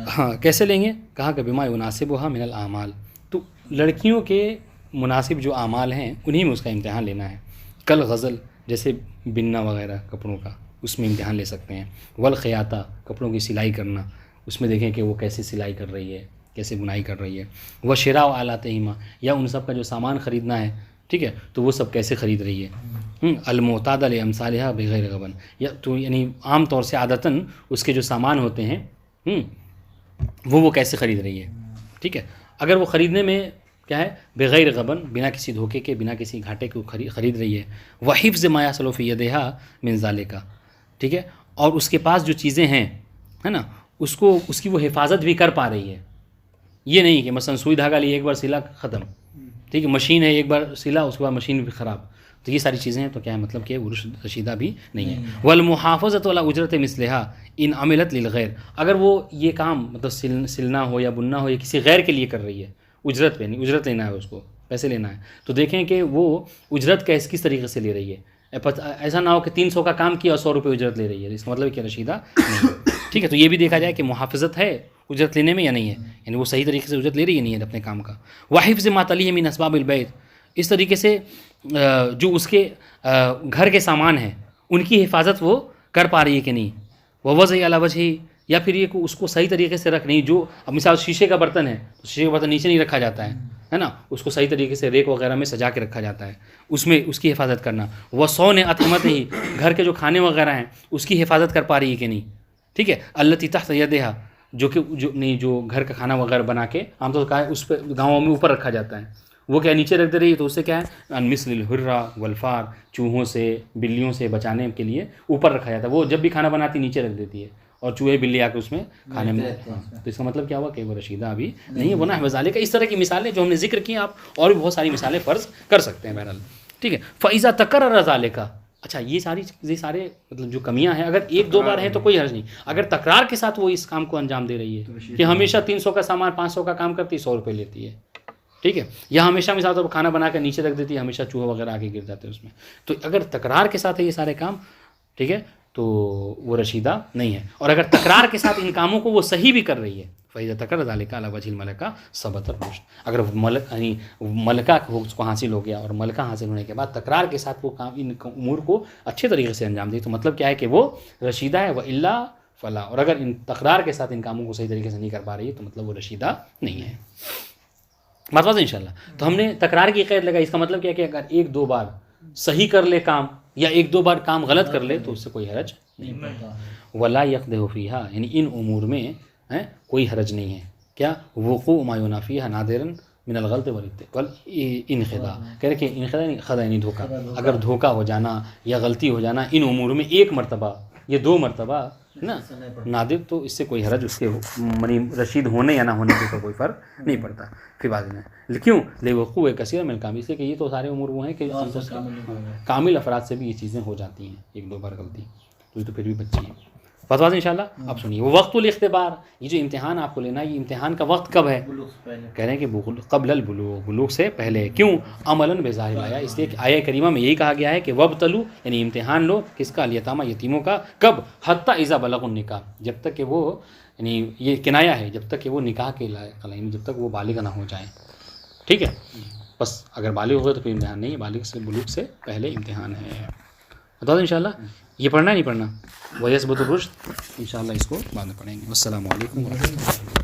ہاں کیسے لیں گے؟ کہا کہ بما یناسبھا من الاعمال، تو لڑکیوں کے مناسب جو اعمال ہیں انہی میں اس کا امتحان لینا ہے. کل غزل، جیسے بننا وغیرہ کپڑوں کا، اس میں امتحان لے سکتے ہیں. والخیاطہ، کپڑوں کی سلائی کرنا، اس میں دیکھیں کہ وہ کیسے سلائی کر رہی ہے، کیسے بنائی کر رہی ہے. وشراء آلاتہما، یا ان سب کا جو سامان خریدنا ہے، ٹھیک ہے، تو وہ سب کیسے خرید رہی ہے. المعتاد لامثالها بغیر غبن، یا تو یعنی عام طور سے عادتاً اس کے جو سامان ہوتے ہیں وہ کیسے خرید رہی ہے، ٹھیک ہے. اگر وہ خریدنے میں کیا ہے بغیر غبن، بنا کسی دھوکے کے، بنا کسی گھاٹے کو خرید رہی ہے. وحفظ ما یحصل فی یدہا من ذالک، ٹھیک ہے، اور اس کے پاس جو چیزیں ہیں ہے نا، اس کی وہ حفاظت بھی کر پا رہی ہے. یہ نہیں کہ مثلا سوئی دھاگا لی، ایک بار سلا ختم، ٹھیک ہے، مشین ہے ایک بار سلا اس کے بعد مشین بھی خراب، تو یہ ساری چیزیں ہیں، تو کیا ہے مطلب کہ وہ رشیدہ بھی نہیں ہے. والمحافظۃ علی اجرت مثلہا ان عملت للغیر، اگر وہ یہ کام مطلب سلنا ہو یا بننا ہو، یا کسی غیر کے لیے کر رہی ہے، اجرت پہ نہیں، اجرت لینا ہے اس کو، پیسے لینا ہے، تو دیکھیں کہ وہ اجرت کس طریقے سے لے رہی ہے. ایسا نہ ہو کہ 300 کا کام کیا اور 100 روپے اجرت لے رہی ہے، اس کا مطلب کہ رشیدہ نہیں، ٹھیک ہے. تو یہ بھی دیکھا جائے کہ محافظت ہے اجرت لینے میں یا نہیں ہے، یعنی وہ صحیح طریقے سے اجرت لے رہی ہے نہیں ہے اپنے کام کا. وحفظ ما تلیہ من اسباب البیت، اس طریقے سے جو اس کے گھر کے سامان ہیں ان کی حفاظت وہ کر پا رہی ہے کہ نہیں. ووضع علی وجہ، یا پھر یہ اس کو صحیح طریقے سے رکھ نہیں، جو اب مثال شیشے کا برتن ہے تو شیشے کا برتن نیچے نہیں رکھا جاتا ہے نا، اس کو صحیح طریقے سے ریک وغیرہ میں سجا کے رکھا جاتا ہے، اس میں اس کی حفاظت کرنا. وصون اطعمتہ، گھر کے جو کھانے وغیرہ ہیں اس کی حفاظت کر پا رہی ہے کہ نہیں، ٹھیک ہے. التی تحت یدہا، جو گھر کا کھانا وغیرہ بنا کے عام طور پر اس پہ گاؤں میں اوپر رکھا جاتا ہے، وہ کیا نیچے رکھ دے رہی ہے، تو اس سے کیا ہے ان مثل الحرہ والفار، چوہوں سے بلیوں سے بچانے کے لیے اوپر رکھا جاتا ہے. وہ جب بھی کھانا بناتی نیچے رکھ دیتی ہے، اور چوہے بلی آ کے اس میں کھانے میں، تو اس کا مطلب کیا ہوا کہ وہ رشیدہ ابھی نہیں ہے. وہ نحو ذالک، اس طرح کی مثالیں جو ہم نے ذکر کی، آپ اور بھی بہت ساری مثالیں فرض کر سکتے ہیں بہرحال، ٹھیک ہے. فاذا تکرر ذالک، اچھا یہ سارے مطلب جو کمیاں ہیں اگر 1-2 بار ہیں تو کوئی حرج نہیں. اگر تکرار کے ساتھ وہ اس کام کو انجام دے رہی ہے کہ ہمیشہ 300 کا سامان 500 کا کام کرتی 100 روپے لیتی ہے، ٹھیک ہے، یا ہمیشہ مثال طور پر کھانا بنا کے نیچے رکھ دیتی ہے، ہمیشہ چوہا وغیرہ آ کے گر جاتے ہیں اس میں، تو اگر تکرار کے ساتھ ہے یہ سارے کام، ٹھیک ہے، تو وہ رشیدہ نہیں ہے. اور اگر تکرار کے ساتھ ان کاموں کو وہ صحیح بھی کر رئی ہے، فَإِذَا تَكَرَّرَ ذَلِكَ عَلَى وَجْهِ الْمَلَكَةِ ثَبَتَ الرُّشْدُ، اگر یعنی ملکہ اس کو حاصل ہو گیا، اور ملکہ حاصل ہونے کے بعد تکرار کے ساتھ وہ کام ان امور کو اچھے طریقے سے انجام دے، تو مطلب کیا ہے کہ وہ رشیدہ ہے. وَإِلَّا فَلَا، اور اگر ان تکرار کے ساتھ ان کاموں کو صحیح طریقے سے نہیں کر پا رہی ہے تو مطلب وہ رشیدہ نہیں ہے. بات واضح انشاءاللہ. تو ہم نے تکرار کی قید لگائی، اس کا مطلب کیا ہے کہ اگر 1-2 بار صحیح کر لے کام، یا 1-2 بار کام غلط کر لے تو اس سے کوئی حرج نہیں پڑتا. ولا یقدح فیہا، یعنی ان امور میں کوئی حرج نہیں ہے. کیا وقوع ما ینافیہا نادرا من الغلط والانخداع، کہہ رہے کہ انخداع نہیں، خدع یعنی دھوکہ، اگر دھوکہ ہو جانا یا غلطی ہو جانا ان امور میں 1 مرتبہ یا 2 مرتبہ نا نادر، تو اس سے کوئی حرج اس کے رشید ہونے یا نہ ہونے کے کوئی فرق نہیں پڑتا. پھر بعد میں کیوں لے وقوع کثیر من الکامل، اس لیے کہ یہ تو سارے امور وہ ہیں کہ کامل افراد سے بھی یہ چیزیں ہو جاتی ہیں 1-2 بار غلطی، تو پھر بھی بچی ہیں. بات واضح انشاءاللہ. اب سنیے، وہ وقت الاختبار، یہ جو امتحان آپ کو لینا ہے، یہ امتحان کا وقت کب ہے؟ کہہ رہے ہیں کہ قبل البلوغ، بلوغ سے پہلے. کیوں؟ عملاً بظاہر آیا، اس لیے کہ آیہ کریمہ میں یہی کہا گیا ہے کہ وابتلو، یعنی امتحان لو کس کا؟ الیتامى، یتیموں کا. کب؟ حتی اذا بلغوا النکاح، جب تک کہ وہ، یعنی یہ کنایہ ہے، جب تک کہ وہ نکاح کے لائق، یعنی جب تک وہ بالغ نہ ہو جائیں، ٹھیک ہے. بس اگر بالغ ہو گئے تو پھر امتحان نہیں ہے، بالغ سے بلوغ سے پہلے امتحان ہے. بتا دیں انشاءاللہ. یہ پڑھنا ہے نہیں پڑھنا؟ وَيَثْبُتُ الرُّشْدُ، انشاءاللہ اس کو بعد میں پڑھیں گے. والسلام علیکم ورحمۃ اللہ.